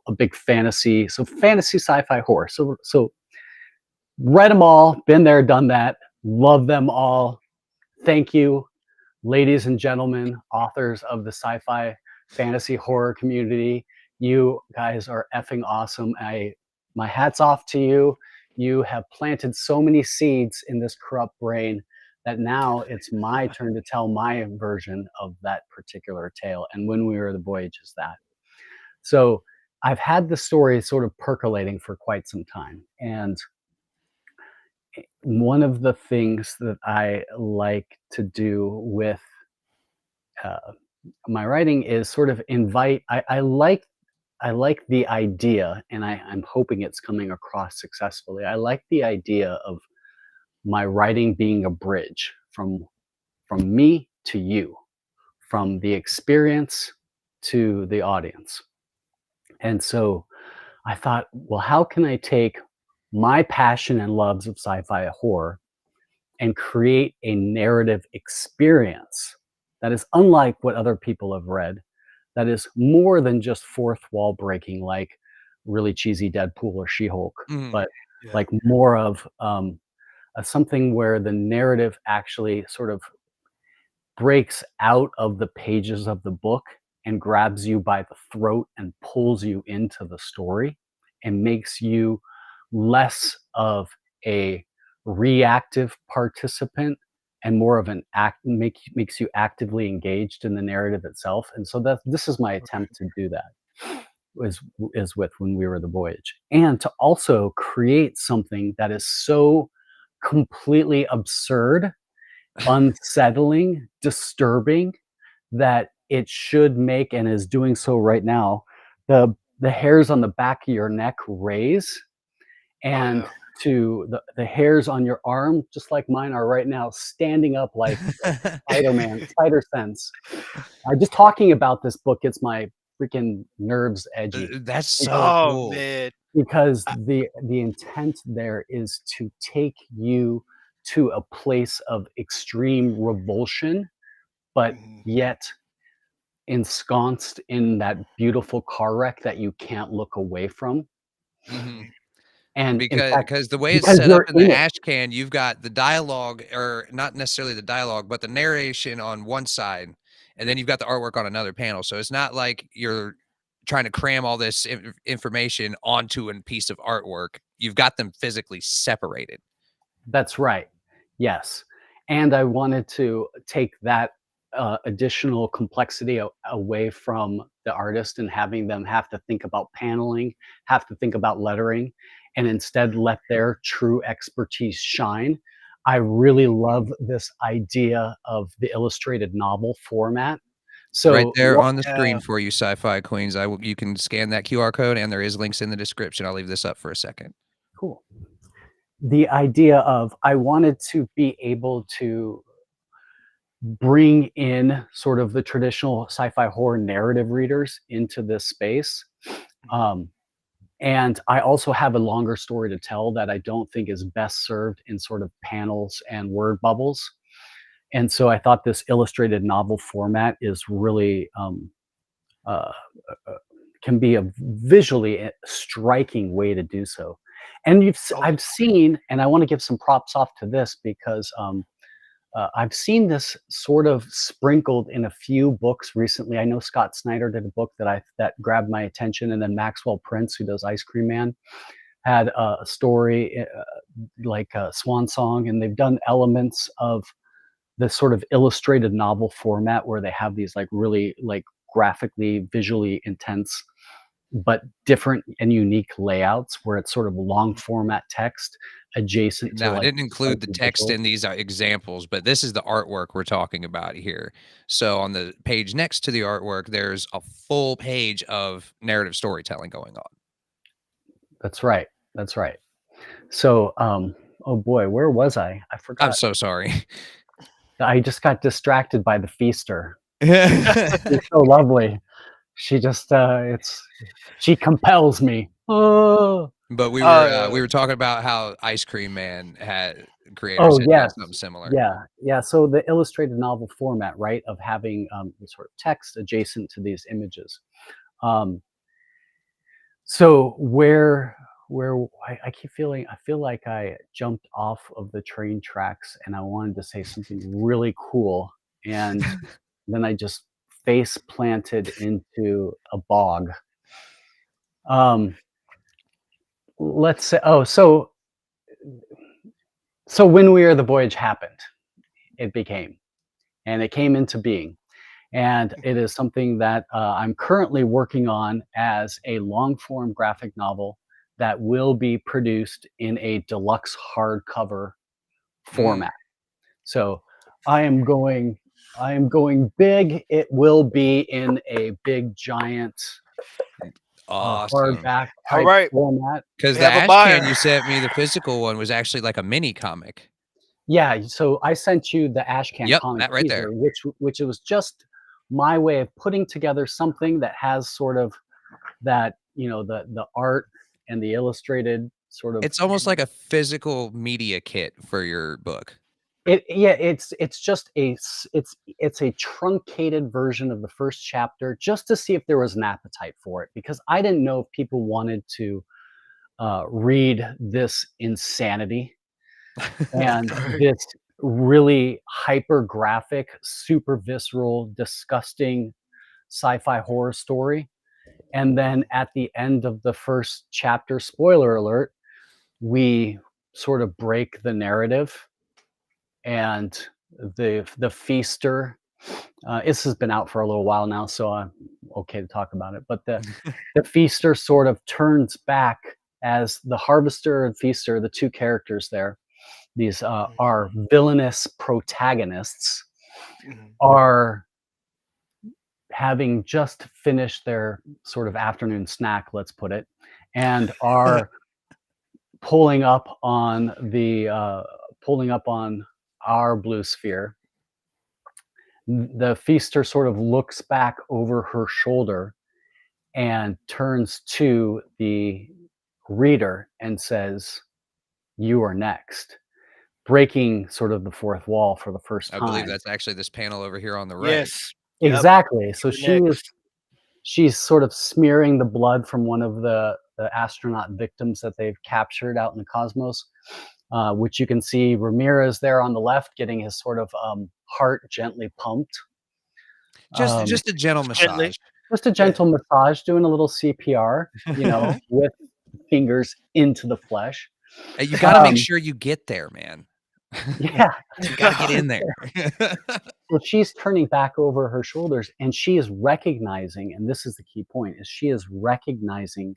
a big fantasy, so fantasy, sci-fi, horror. So read them all, been there, done that, love them all. Thank you, ladies and gentlemen, authors of the sci-fi fantasy horror community. You guys are effing awesome. My hat's off to you. You have planted so many seeds in this corrupt brain that now it's my turn to tell my version of that particular tale. And When We Were The Voyage is that. So I've had the story sort of percolating for quite some time. And one of the things that I like to do with uh, my writing is sort of invite. I like the idea, and I'm hoping it's coming across successfully. I like the idea of my writing being a bridge from me to you, from the experience to the audience. And so I thought, well, how can I take my passion and loves of sci-fi horror and create a narrative experience that is unlike what other people have read, that is more than just fourth wall breaking, like really cheesy Deadpool or She-Hulk, Mhm. but Yeah. like more of something where the narrative actually sort of breaks out of the pages of the book and grabs you by the throat and pulls you into the story and makes you less of a reactive participant and more of an makes you actively engaged in the narrative itself. And so this is my Right. attempt to do that is with When We Were The Voyage, and to also create something that is so completely absurd, unsettling, disturbing, that it should make, and is doing so right now, the hairs on the back of your neck raise, Oh and yeah. to the hairs on your arm, just like mine are right now, standing up like Spider-Man, Spider Sense. Just talking about this book gets my freaking nerves edgy That's so because Oh cool. man. because I, the intent there is to take you to a place of extreme revulsion, but mhm, yet ensconced in that beautiful car wreck that you can't look away from. Mhm. mhm. And in fact, Because the way it's because set up you're in the in it. ash can, you've got the dialogue, or not necessarily the dialogue, but the narration on one side, and then you've got the artwork on another panel. So it's not like you're trying to cram all this information onto a piece of artwork. You've got them physically separated. That's right. Yes. And I wanted to take that additional complexity away from the artist and having them have to think about paneling, have to think about lettering, and instead let their true expertise shine. I really love this idea of the illustrated novel format. Right So there what on the Yeah. screen for you, Sci-Fi Queens. You can scan that QR code, and there is links in the description. I'll leave this up for a second. cool. The idea of I wanted to be able to bring in sort of the traditional sci-fi horror narrative readers into this space. Um, and I also have a longer story to tell that I don't think is best served in sort of panels and word bubbles. And so I thought this illustrated novel format is really uh, uh, can be a visually striking way to do so. And Oh, I've seen, and I want to give some props off to this because I've seen this sort of sprinkled in a few books recently. I know Scott Snyder did a book that grabbed my attention, and then Maxwell Prince, who does Ice Cream Man, had a story like Swan Song, and they've done elements of this sort of illustrated novel format where they have these like really like graphically, visually intense but different and unique layouts where it's sort of long format text adjacent to Now, I like didn't include the spiky text visuals. in these examples, but this is the artwork we're talking about here. So on the page next to the artwork, there's a full page of narrative storytelling going on. That's right. That's right. So, oh boy, where was I? I I'm forgot. so sorry. I just got distracted by the feaster. She's so lovely. She just, she compels me. Oh, But uh, we were talking about how Ice Cream Man had creators oh had done yes, something similar. yeah, yeah. So the illustrated novel format, right, of having the sort of text adjacent to these images. Um, So where I keep feeling I feel like I jumped off of the train tracks and I wanted to say something really cool, and then I just face planted into a bog. Um, let's say so when We Are The Voyage happened, it became, and it came into being. And it is something that I'm currently working on as a long form graphic novel that will be produced in a deluxe hardcover Mm, format. So I am going I am going big. It will be in a big giant awesome. hardback all type right, format. Because we the have a ash can buyer. you sent me, the physical one, was actually like a mini comic. Yeah, so I sent you the Ashcan Yep, comic that right there. teaser, which it was just my way of putting together something that has sort of that, the art and the illustrated sort of It's almost like a physical media kit for your book. it's just it's a truncated version of the first chapter just to see if there was an appetite for it, because I didn't know if people wanted to read this insanity and Alright. this really hyper graphic, super visceral, disgusting sci-fi horror story. And then at the end of the first chapter, spoiler alert, we sort of break the narrative, and the feaster. This has been out for a little while now, so I'm okay to talk about it. But the feaster sort of turns back as the harvester and feaster, the two characters there. These are villainous protagonists, Mhm. are having just finished their sort of afternoon snack, let's put it, and are pulling up on our blue sphere. The feaster sort of looks back over her shoulder and turns to the reader and says, "You are next," breaking sort of the fourth wall for the first I believe time. that's actually this panel over here on the right. Yes. Yep. Exactly. So You were next. she's sort of smearing the blood from one of the astronaut victims that they've captured out in the cosmos, which you can see Ramirez there on the left getting his sort of heart gently pumped. Just Um, just a gentle Just gently. massage. just a Yeah. gentle massage, doing a little CPR, with fingers into the flesh. You gotta make Um, sure you get there, man. Yeah. You gotta get in there. So she's turning back over her shoulders and she is recognizing, and this is the key point, is she is recognizing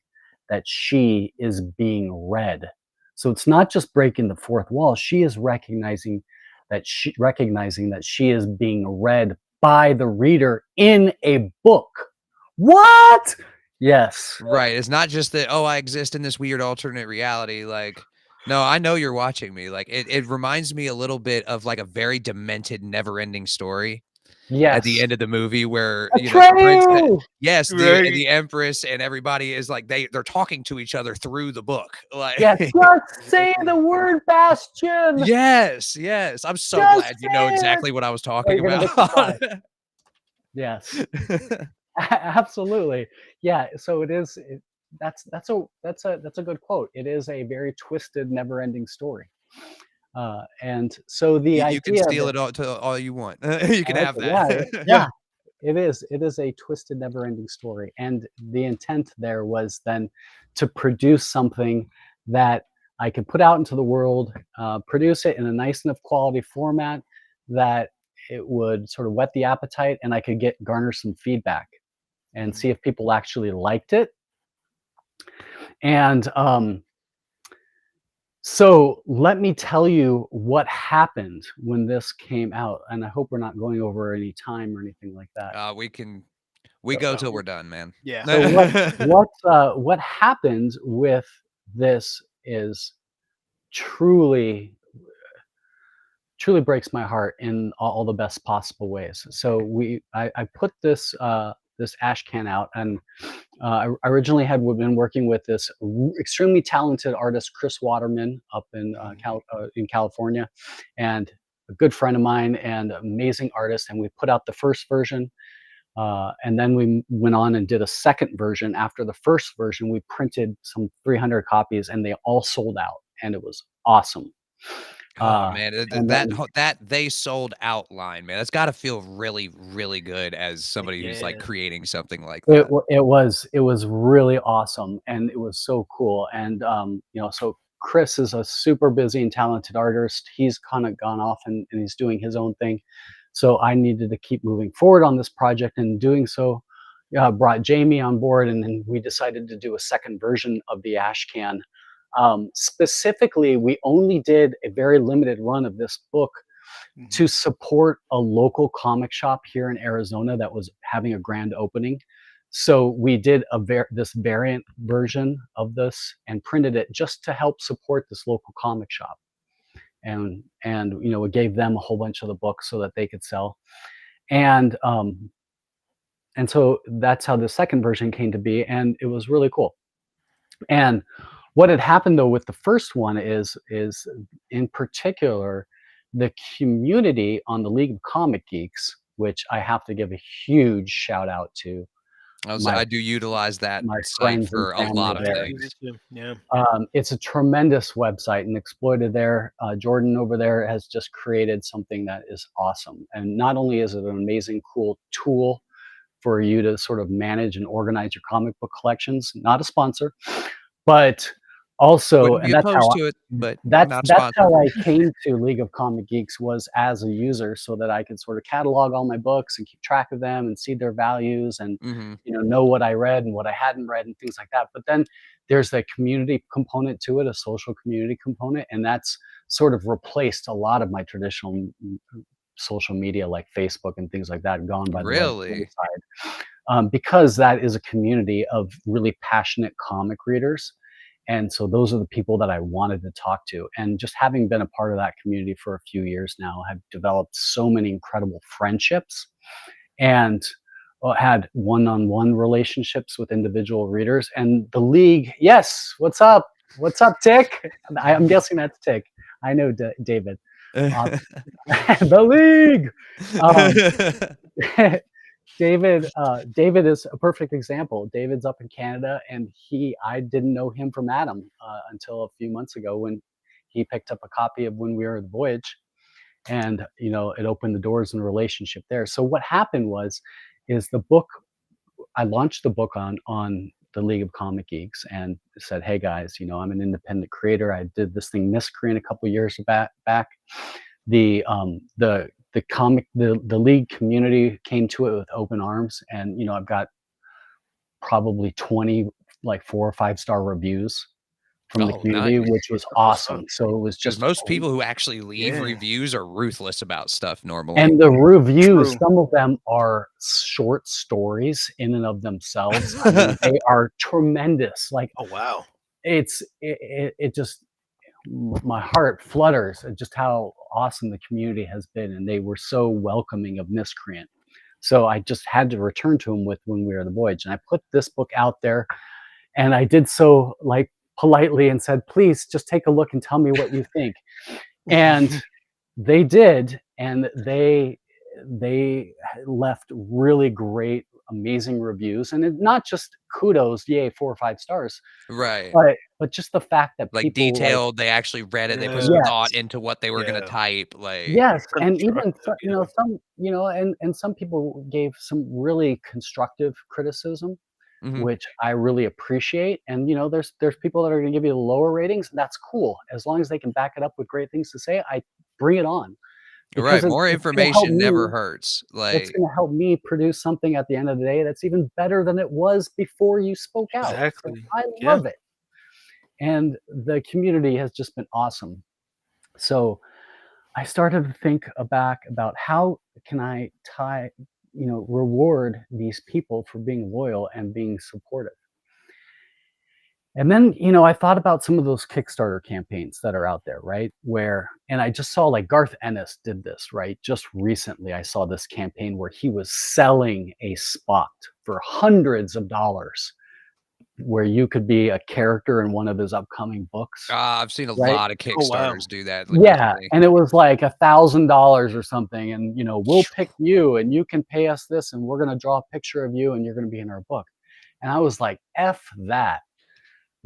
that she is being read. So it's not just breaking the fourth wall. She is recognizing that she is being read by the reader in a book. What? Yes. Right, it's not just that, "Oh, I exist in this weird alternate reality," like, no, I know you're watching me, like, it reminds me a little bit of, like, a very demented, never-ending story at the Yes. end of the movie where, the princess Atreyu! yes, Right. the empress and everybody is like, they're talking to each other through the book, like Yes. Just say the word bastion. Yes, yes, I'm so Just glad you know say it. exactly what I was Oh, talking you're gonna about. make me cry. Yes. Absolutely. Yeah, so it is that's a good quote. It is a very twisted, never-ending story. And so the You can idea steal that it all you want. You I can like have it, yeah, that. yeah, it is. It is a twisted, never-ending story, and the intent there was then to produce something that I could put out into the world, produce it in a nice enough quality format that it would sort of whet the appetite, and I could garner some feedback and Mhm. see if people actually liked it. And so let me tell you what happened when this came out, and I hope we're not going over any time or anything like that. We So, go No. till we're done, man. Yeah. so what happened with this is truly truly breaks my heart in all the best possible ways. So I put this ash can out, and I originally had been working with this extremely talented artist, Chris Waterman, up Mhm. in California, and a good friend of mine and amazing artist. And we put out the first version, and then we went on and did a second version. After the first version, we printed some 300 copies, and they all sold out, and it was awesome. Oh, Uh, man, and then that "they sold out" line, man, that's gotta feel really, really good as somebody who's, like, Yeah. creating something like that. it was really awesome, and it was so cool. And so Chris is a super busy and talented artist. He's kind of gone off and he's doing his own thing. So I needed to keep moving forward on this project, and doing so, brought Jamie on board, and then we decided to do a second version of the ash can. Specifically, we only did a very limited run of this book Mhm. to support a local comic shop here in Arizona that was having a grand opening. So we did this variant version of this and printed it just to help support this local comic shop. And it gave them a whole bunch of the books so that they could sell. And and so that's how the second version came to be, and it was really cool. And what had happened though with the first one is in particular the community on the League of Comic Geeks, which I have to give a huge shout out to my I do utilize that my site friends and for a family lot of I there. use it things. too. Yeah. It's a tremendous website and exploited there. Jordan over there has just created something that is awesome. And not only is it an amazing, cool tool for you to sort of manage and organize your comic book collections, not a sponsor, but also, Wouldn't be and that's opposed how to it, but that's not a that's sponsor. how I came to League of Comic Geeks, was as a user, so that I could sort of catalog all my books and keep track of them and see their values, and Mhm. know what I read and what I hadn't read and things like that. But then there's the community component to it, a social community component, and that's sort of replaced a lot of my traditional social media like Facebook and things like that, gone by the Really? wayside, because that is a community of really passionate comic readers. And so those are the people that I wanted to talk to. And just having been a part of that community for a few years now, I've developed so many incredible friendships, and had one-on-one relationships with individual readers. And the league, yes, what's up? What's up, Tick? I'm guessing that's Tick. I know David. Uh, the league. Um, David is a perfect example. David's up in Canada, and I didn't know him from Adam until a few months ago when he picked up a copy of When We Were The Voyage, and it opened the doors in a relationship there. So what happened is the book. I launched the book on the League of Comic Geeks and said, "Hey guys, I'm an independent creator. I did this thing Miscreant a couple years back. The league community came to it with open arms, and I've got probably 20 like 4 or 5-star reviews from the Oh, community, nice. which was That's what's awesome. up. So it was Because just most people who actually leave Yeah. reviews are ruthless about stuff normally. and the reviews, True. some of them are short stories in and of themselves. I mean, they are tremendous. Like Oh wow. it just my heart flutters at just how awesome the community has been, and they were so welcoming of Miscreant. So I just had to return to him with When We Were The Voyage, and I put this book out there, and I did so like politely and said, "Please just take a look and tell me what you think." And they did, and they left really great, amazing reviews, and not just kudos, yay, 4 or 5 stars, Right. but just the fact that Like, people like detailed, they actually read it, they put some Yeah. yes, thought into what they were gonna Yeah. type, like yes, and even Constructive. Yeah. and some people gave some really constructive criticism, mhm. which I really appreciate. And there's people that are going to give you the lower ratings. That's cool as long as they can back it up with great things to say. I bring it on because Right, more it's going to help information never me. hurts, It's like going to help me produce something at the end of the day that's even better than it was before you spoke out. So Exactly. I Yeah. love it, and the community has just been awesome. So I started to think back about how can I reward these people for being loyal and being supportive. And then, I thought about some of those Kickstarter campaigns that are out there, right? And I just saw like Garth Ennis did this, right? Just recently, I saw this campaign where he was selling a spot for hundreds of dollars where you could be a character in one of his upcoming books, I've seen a right? lot of Oh wow. Kickstarters do that Yeah, recently. and it was like $1,000 or something, and we'll pick you, and you can pay us this, and we're gonna draw a picture of you, and you're gonna be in our book. And I was like, "F that!"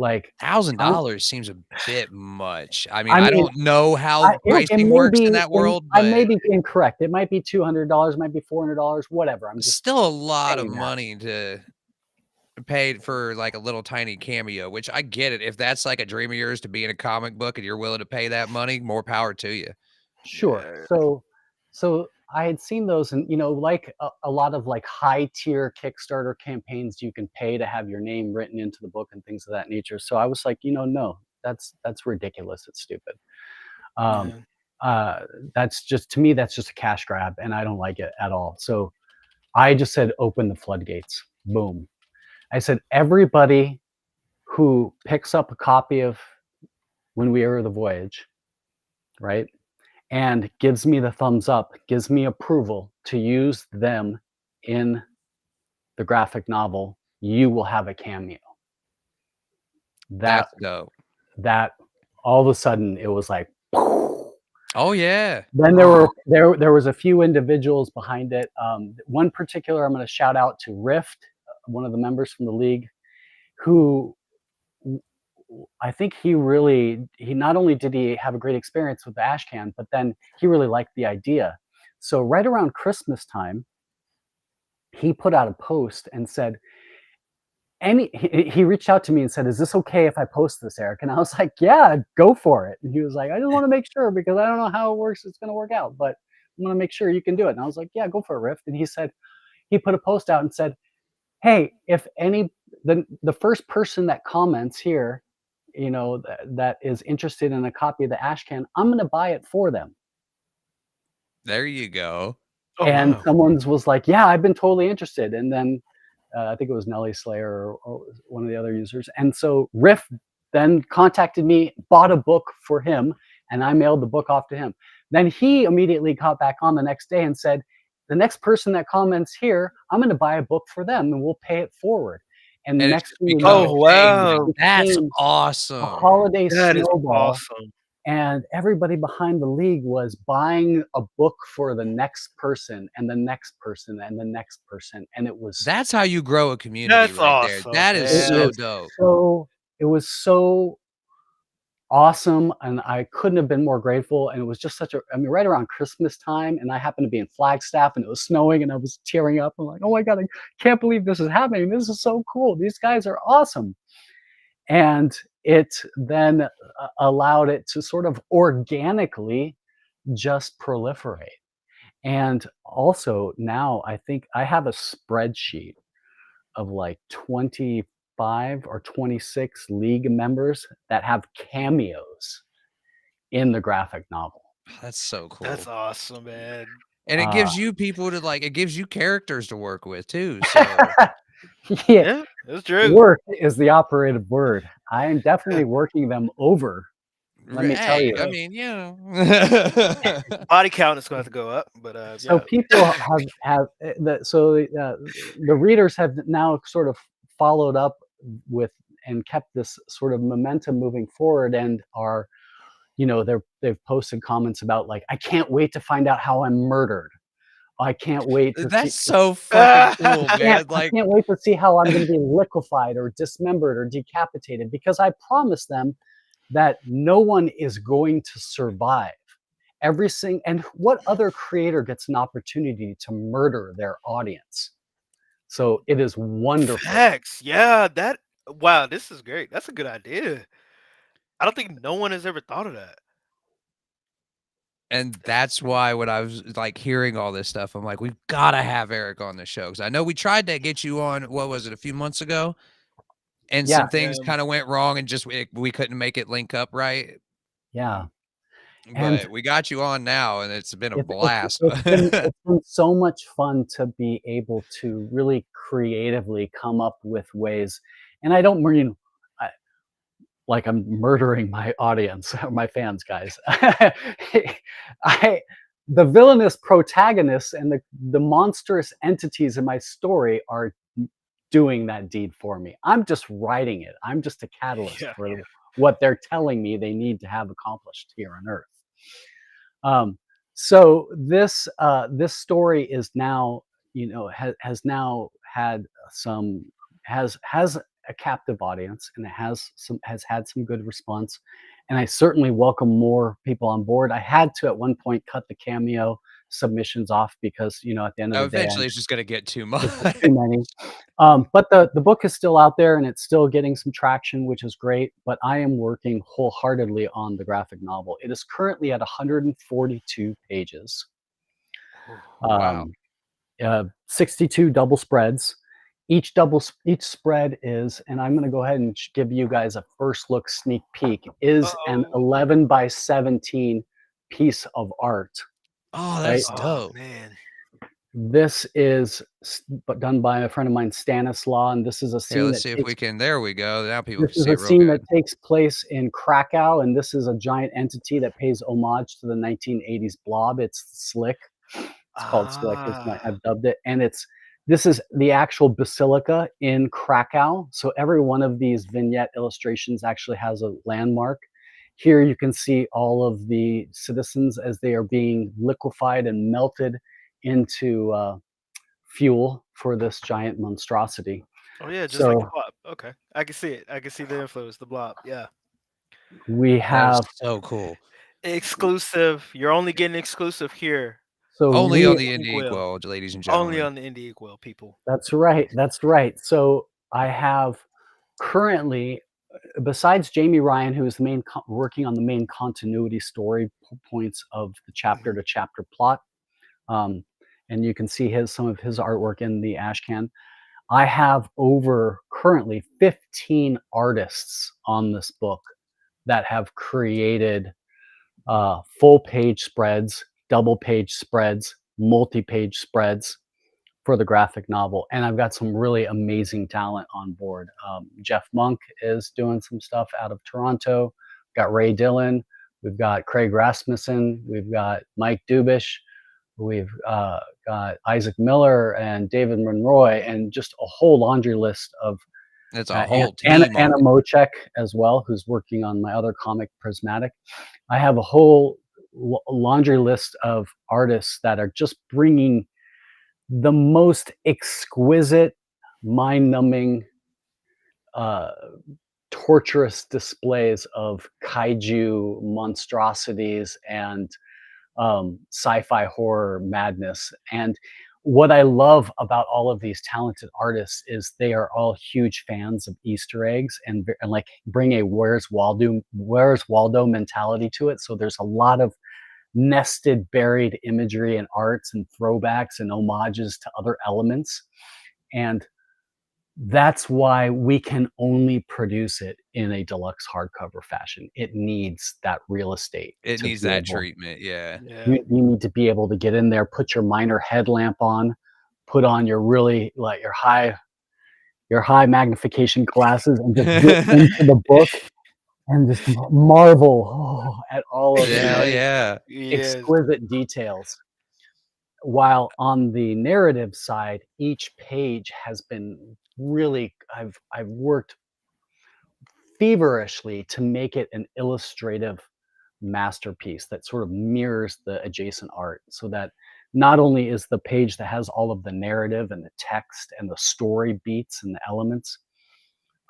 Like, I'm, $1,000 seems a bit much. I mean, I I mean, don't know how it pricing may works in be, that world, I but may be incorrect. It might be $200, might be $400, whatever. I'm it's just still a lot of saying that. money to pay for, like, a little tiny cameo, which I get it. If that's, like, a dream of yours to be in a comic book and you're willing to pay that money, more power to you. Sure. Yeah. So I had seen those, and like a lot of like high tier Kickstarter campaigns, you can pay to have your name written into the book and things of that nature. So I was like, no, that's ridiculous. It's stupid. Um, Yeah. uh, that's just, to me, that's just a cash grab, and I don't like it at all. So I just said, open the floodgates. Boom. I said, everybody who picks up a copy of When We Were The Voyage, right, and gives me the thumbs up, gives me approval to use them in the graphic novel, you will have a cameo. That That's dope. that all of a sudden it was like, Oh, yeah. then there was a few individuals behind it. One particular I'm going to shout out to Rift, one of the members from the league, who I think he not only did he have a great experience with the Ashcan, but then he really liked the idea. So right around Christmas time, he put out a post and said, he reached out to me and said, "Is this okay if I post this, Eric?" And I was like, "Yeah, go for it." And he was like, "I just want to make sure because I don't know how it's going to work out, but I'm going to make sure you can do it." And I was like, "Yeah, go for it, Rift." And he put a post out and said, "Hey, if the first person that comments here, that is interested in a copy of the Ashcan, I'm going to buy it for them." There you go. Oh And wow. someone's was like, "Yeah, I've been totally interested." And then I think it was Nelly Slayer or one of the other users. And so Riff then contacted me, bought a book for him, and I mailed the book off to him. Then he immediately got back on the next day and said, "The next person that comments here, I'm going to buy a book for them, and we'll pay it forward." And And it's next just thing you become a Oh know, thing, like, wow. it that's became a awesome. holiday That is snowball, awesome. and everybody behind the league was buying a book for the next person and the next person and the next person, and it was That's how you grow a community That's right there. awesome, That is it man. so was dope. so it was so awesome, and I couldn't have been more grateful. And it was just such a, I mean, right around Christmas time, and I happened to be in Flagstaff, and it was snowing, and I was tearing up. I'm like, oh my god, I can't believe this is happening. This is so cool. These guys are awesome. And it then allowed it to sort of organically just proliferate. And also now I think I have a spreadsheet of like 25 or 26 league members that have cameos in the graphic novel. That's so That's cool. awesome, man. And it Uh, gives you people to like it gives you characters to work with too. So yeah, Yeah, it's true. work is the operative word. I am definitely working them over. Let me tell hey, you. I mean, you know. Body count is gonna have to go up, but So yeah. people the readers have now sort of followed up with and kept this sort of momentum moving forward, and are, they've posted comments about like, I can't wait to find out how I'm murdered. I can't wait to see. That's so fucking cool, man. I Like, can't wait to see how I'm going to be liquefied or dismembered or decapitated, because I promised them that no one is going to survive. And what other creator gets an opportunity to murder their audience? So it is wonderful. Facts. Yeah, that wow, this is great. That's a good idea. I don't think no one has ever thought of that. and That's that's why when I was like hearing all this stuff, I'm like, we've got to have Eric on the show because I know we tried to get you on. What was it, a few months ago? And Yeah, some things kind of went wrong, and just we couldn't make it link up right. yeah. And But we got you on now, and it's been a it's it's blast. it's been so much fun to be able to really creatively come up with ways. And I don't mean I, like I'm murdering my audience or my fans, guys. I The villainous protagonists and the monstrous entities in my story are doing that deed for me. I'm just writing it. I'm just a catalyst yeah. for what they're telling me they need to have accomplished here on Earth. Um, so this story is now, has now had some has a captive audience, and it has had some good response, and I certainly welcome more people on board. I had to at one point cut the cameo submissions off because, at the end of the day, Eventually, it's just gonna get too much. it's just too many. But the book is still out there, and it's still getting some traction, which is great. But I am working wholeheartedly on the graphic novel. It is currently at 142 pages, Wow. um, 62 double spreads. Each spread is, and I'm going to go ahead and give you guys a first look sneak peek, is an Uh-oh. 11 by 17 piece of art. Oh, Right. that's Oh dope. man. This is done by a friend of mine, Stanislaw, and this is a Here, scene let's that see if takes we can. There we go. Now people this can is see a it real scene that good. takes place in Krakow, and this is a giant entity that pays homage to the 1980s Blob. It's Slick. It's called Slick. Ah. I've dubbed it, and this is the actual basilica in Krakow. So every one of these vignette illustrations actually has a landmark. Here you can see all of the citizens as they are being liquefied and melted into fuel for this giant monstrosity. Oh yeah, just like the So blob. Okay. I can see it. I can see the influence, the blob. Yeah. we That is have so cool. Exclusive. You're only getting exclusive here so Only on on we the Indie Indie Inkwell. Inkwell, ladies and Only gentlemen. on the Indie Inkwell, people. That's right. That's right. So I have currently, besides Jamie Ryan, who is the working on the main continuity story points of the chapter Mhm. to chapter plot, um, and you can see some of his artwork in the Ashcan. I have over currently 15 artists on this book that have created full page spreads, double page spreads, multi page spreads for the graphic novel. And I've got some really amazing talent on board. Jeff Monk is doing some stuff out of Toronto. We've got Ray Dillon. We've got Craig Rasmussen. We've got Mike Dubish. We've got Isaac Miller and David Monroy, and just a whole laundry list of It's a whole team on Anna it. Mochek as well, who's working on my other comic, Prismatic. I have a whole laundry list of artists that are just bringing the most exquisite, mind-numbing, uh, torturous displays of kaiju monstrosities and sci-fi horror madness. And what I love about all of these talented artists is they are all huge fans of Easter eggs and like bring a Where's Waldo mentality to it. So there's a lot of nested, buried imagery and arts and throwbacks and homages to other elements. And that's why we can only produce it in a deluxe hardcover fashion. It needs that real estate It to needs be that able. treatment, yeah. Yeah. You need to be able to get in there, put your minor headlamp on, put on your really like your high magnification glasses, and just get into the book and just marvel at all of Yeah, the yeah. Yes. exquisite details. While on the narrative side, each page has been really I've worked feverishly to make it an illustrative masterpiece that sort of mirrors the adjacent art, so that not only is the page that has all of the narrative and the text and the story beats and the elements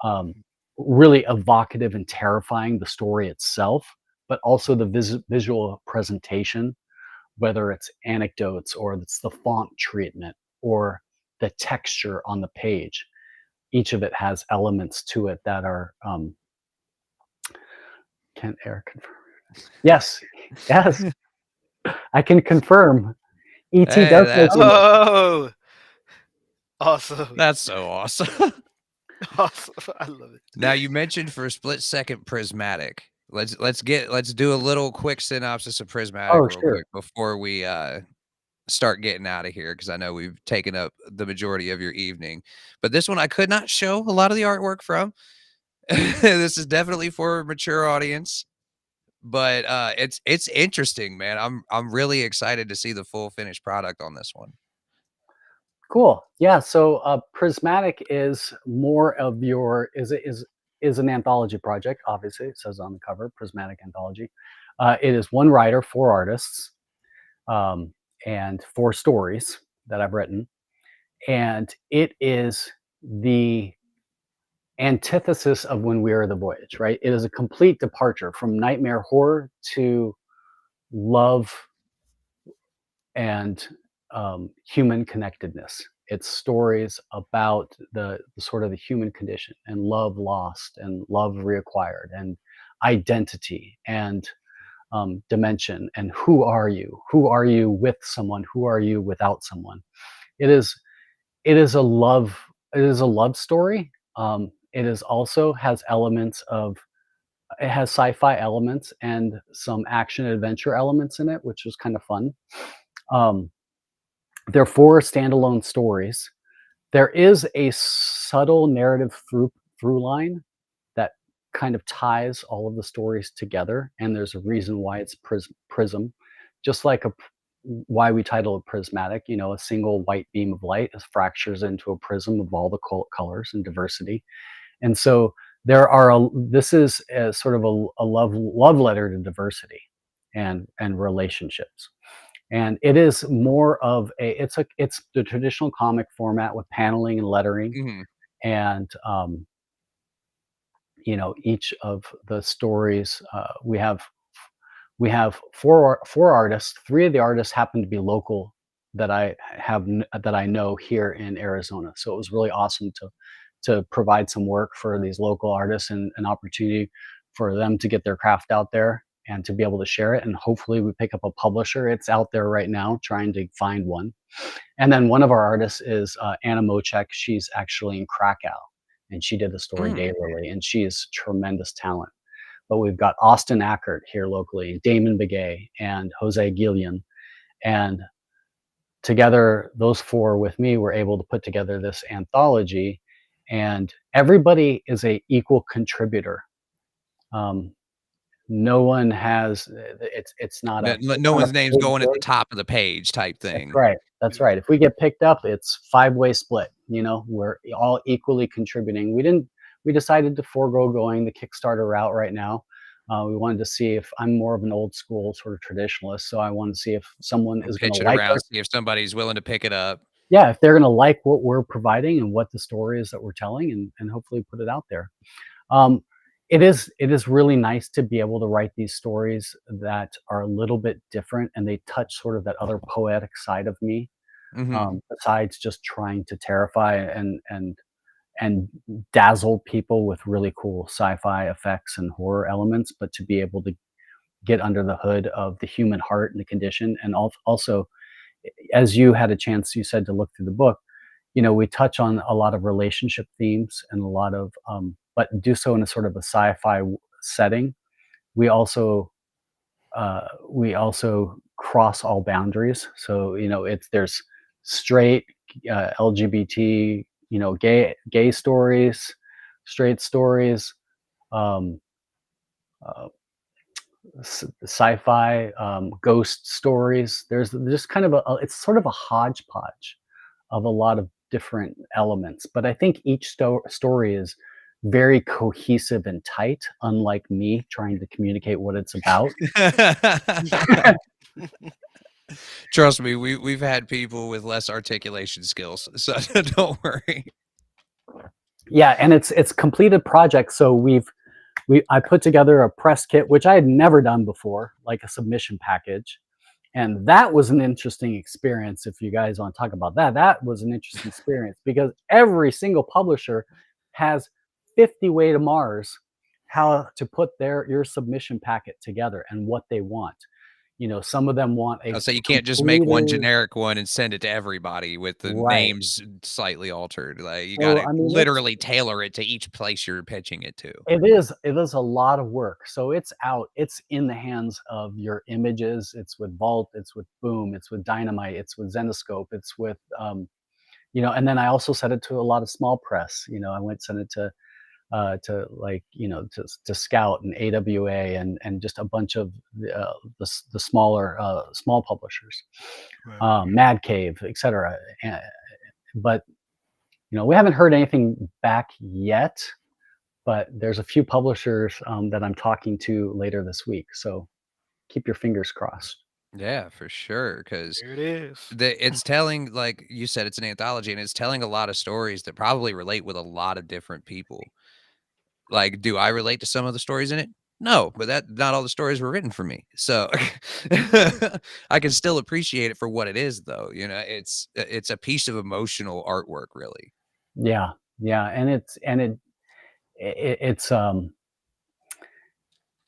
um, really evocative and terrifying, the story itself, but also the visual presentation, whether it's anecdotes or it's the font treatment or the texture on the page. Each of it has elements to it that are can Eric confirm? Yes, yes, I can confirm. ET Hey, does live that's in it. Oh, awesome. that's so awesome. Awesome. I love it. Now you mentioned for a split second Prismatic. Let's do a little quick synopsis of Prismatic Oh, real sure. quick before we start getting out of here because I know we've taken up the majority of your evening. But this one I could not show a lot of the artwork from. This is definitely for a mature audience, but it's interesting, man. I'm really excited to see the full finished product on this one. Cool. Yeah, so, Prismatic is more of your is an anthology project, obviously, it says on the cover, Prismatic Anthology. It is 1 writer, 4 artists, um, and 4 stories that I've written, and it is the antithesis of When We Were The Voyage, right? It is a complete departure from nightmare horror to love and human connectedness. It's stories about the sort of the human condition and love lost and love reacquired and identity and dimension and who are you? Who are you with someone? Who are you without someone? It is it is a love story. It is also has elements of it has sci-fi elements and some action adventure elements in it, which was kind of fun. Um, they're 4 standalone stories. There is a subtle narrative through line that kind of ties all of the stories together, and there's a reason why it's prism, just like why we title it prismatic. You know, a single white beam of light fractures into a prism of all the colors and diversity, and so this is a sort of a love letter to diversity and relationships. And it is more of it's the traditional comic format with paneling and lettering, Mhm. and you know, each of the stories we have four artists. 3 of the artists happen to be local that I know here in Arizona. So it was really awesome to provide some work for these local artists and an opportunity for them to get their craft out there and to be able to share it. And hopefully we pick up a publisher. It's out there right now, trying to find one. And then one of our artists is Anna Mochek. She's actually in Krakow, and she did the story Mm. Daylily, and she is tremendous talent. But we've got Austin Ackert here locally, Damon Begay, and Jose Gillian. And together, those 4 with me were able to put together this anthology, and everybody is a equal contributor. Um, no one has No not a one's name's paid going at the gig. top of the page type That's thing. right. That's Yeah. right. If we get picked up, it's 5-way split. You know, we're all equally contributing. We decided to forego going the Kickstarter route right now. We wanted to see if I'm more of an old school sort of traditionalist. So I want to see if someone is going to Pitch it like around, our, see if somebody's willing to pick it up. yeah, if they're going to like what we're providing and what the story is that we're telling, and hopefully put it out there. Um, it is really nice to be able to write these stories that are a little bit different, and they touch sort of that other poetic side of me, Mhm. besides just trying to terrify and dazzle people with really cool sci-fi effects and horror elements, but to be able to get under the hood of the human heart and the condition, and also, as you had a chance, you said, to look through the book, we touch on a lot of relationship themes and a lot of, but do so in a sort of a sci-fi setting. We also we also cross all boundaries. So there's straight, LGBT, gay stories, straight stories, um, uh, sci-fi, ghost stories. There's just kind of it's sort of a hodgepodge of a lot of different elements. But I think each story is very cohesive and tight, unlike me trying to communicate what it's about. Trust me, we've had people with less articulation skills, so don't worry. Yeah, and it's completed projects. So I put together a press kit, which I had never done before, like a submission package. And that was an interesting experience. If you guys want to talk about that, that was an interesting experience because every single publisher has 50 way to Mars how to put your submission packet together and what they want. Some of them want a So you can't just make one completed generic one and send it to everybody with the right. names slightly altered. Like, you So gotta I mean, literally tailor it to each place you're pitching it to. it is a lot of work. So it's out. It's in the hands of your images. It's with Vault. It's with Boom. It's with Dynamite. It's with Zenoscope. It's with and then I also sent it to a lot of small press. I went sent it to Scout and AWA and just a bunch of the smaller small publishers, Right. Mad Cave, etc. But we haven't heard anything back yet. But there's a few publishers that I'm talking to later this week. So keep your fingers crossed. Yeah, for sure. Because There it is. it's telling, like you said, it's an anthology, and it's telling a lot of stories that probably relate with a lot of different people. Like, do I relate to some of the stories in it? No, but that not all the stories were written for me. So I can still appreciate it for what it is, though. It's a piece of emotional artwork, really. Yeah, yeah, it's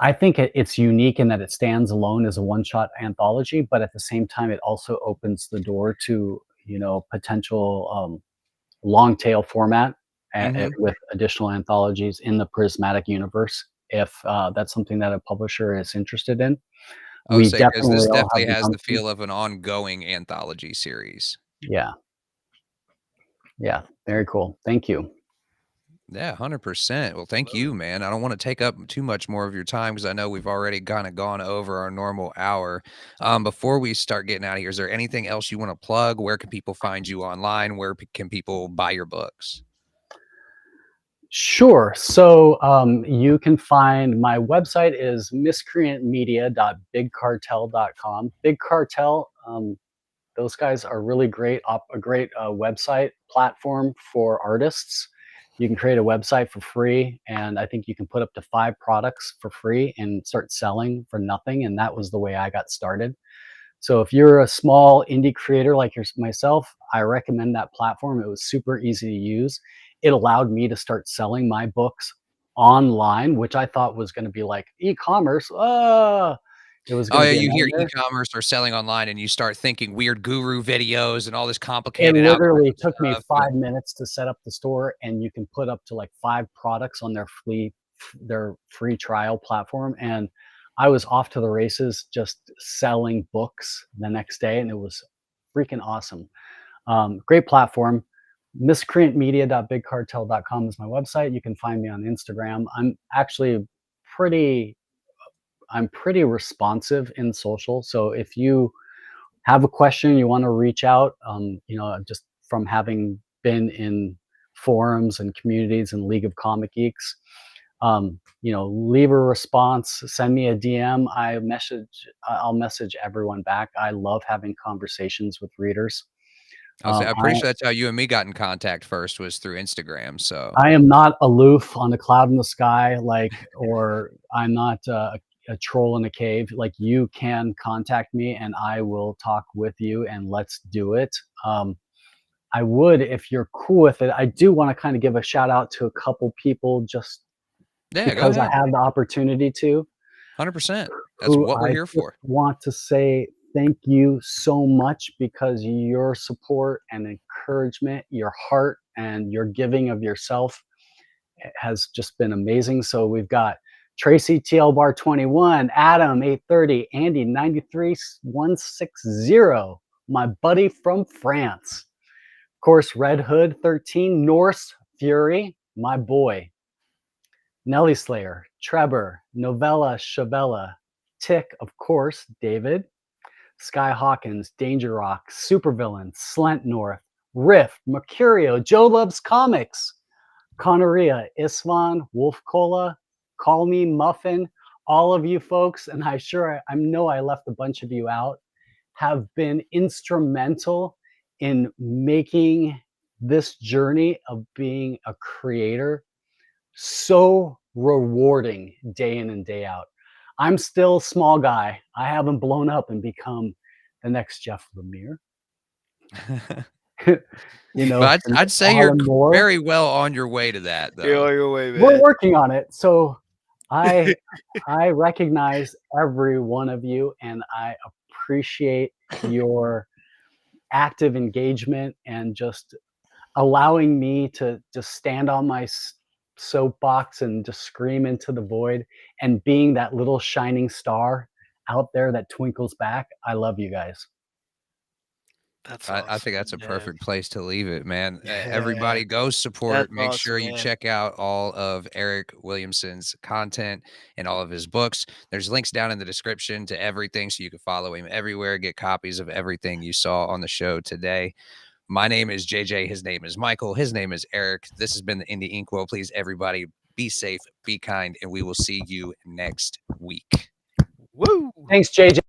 I think it's unique in that it stands alone as a one-shot anthology, but at the same time, it also opens the door to potential long tail format Mhm. with additional anthologies in the Prismatic universe. If that's something that a publisher is interested in, I would we say because definitely this all have definitely the has the gumption. feel of an ongoing anthology series. Yeah, yeah, very cool. Thank you. Yeah, 100%. Well, thank Love it. you, man. I don't want to take up too much more of your time because I know we've already kind of gone over our normal hour. Before we start getting out of here, is there anything else you want to plug? Where can people find you online? Where can people buy your books? Sure. So you can find my website is miscreantmedia.bigcartel.com. Big Cartel, those guys are really great, a great website platform for artists. You can create a website for free, and I think you can put up to 5 products for free and start selling for nothing. And that was the way I got started. So if you're a small indie creator like myself, I recommend that platform. It was super easy to use. It allowed me to start selling my books online, which I thought was going to be like e-commerce. It was going Oh, to yeah, be a you hear nightmare. e-commerce or selling online and you start thinking weird guru videos and all this It complicated literally algorithm took me stuff. 5 minutes to set up the store, and you can put up to like 5 products on their free trial platform. And I was off to the races just selling books the next day, and it was freaking awesome. Great platform. Miscreantmedia.bigcartel.com is my website. You can find me on Instagram. I'm actually pretty pretty responsive in social. So if you have a question, you want to reach out, just from having been in forums and communities and League of Comic Geeks, leave a response, send me a DM. I'll message everyone back. I love having conversations with readers. I'll say I'm pretty I sure that's how you and me got in contact first was through Instagram. So I am not aloof on the cloud in the sky, like, or I'm not a troll in a cave. Like, you can contact me and I will talk with you and let's do it. I would, if you're cool with it. I do want to kind of give a shout out to a couple people just yeah, go because I ahead. have the opportunity to, 100%. That's who what we're I here just for. want to say thank you so much, because your support and encouragement, your heart, and your giving of yourself has just been amazing. So we've got Tracy TL Bar 21, Adam 830, Andy 93160, my buddy from France. Of course, Red Hood 13, Norse Fury, my boy. Nelly Slayer, Trevor, Novella Shavella, Tick, of course, David, Sky Hawkins, Danger Rock, Supervillain, Slent North, Rift, Mercurio, Joe Loves Comics, Conaria, Isvan, Wolf Cola, Call Me Muffin, all of you folks, and I know I left a bunch of you out, have been instrumental in making this journey of being a creator so rewarding day in and day out. I'm still a small guy. I haven't blown up and become the next Jeff Lemire. You know, But I'd say you're Alan Moore. very well on your way to that, You're though. on your way, man. We're working on it. So I recognize every one of you, and I appreciate your active engagement and just allowing me to just stand on my soapbox and just scream into the void and being that little shining star out there that twinkles back. I love you guys. That's I think that's a awesome, man. perfect place to leave it, man. Yeah, Everybody go support. that's Make sure awesome, you man. check out all of Eric Williamson's content and all of his books. There's links down in the description to everything so you can follow him everywhere, get copies of everything you saw on the show today. My name is JJ. His name is Michael. His name is Eric. This has been the Indie Inkwell. Please, everybody, be safe, be kind, and we will see you next week. Woo! Thanks, JJ.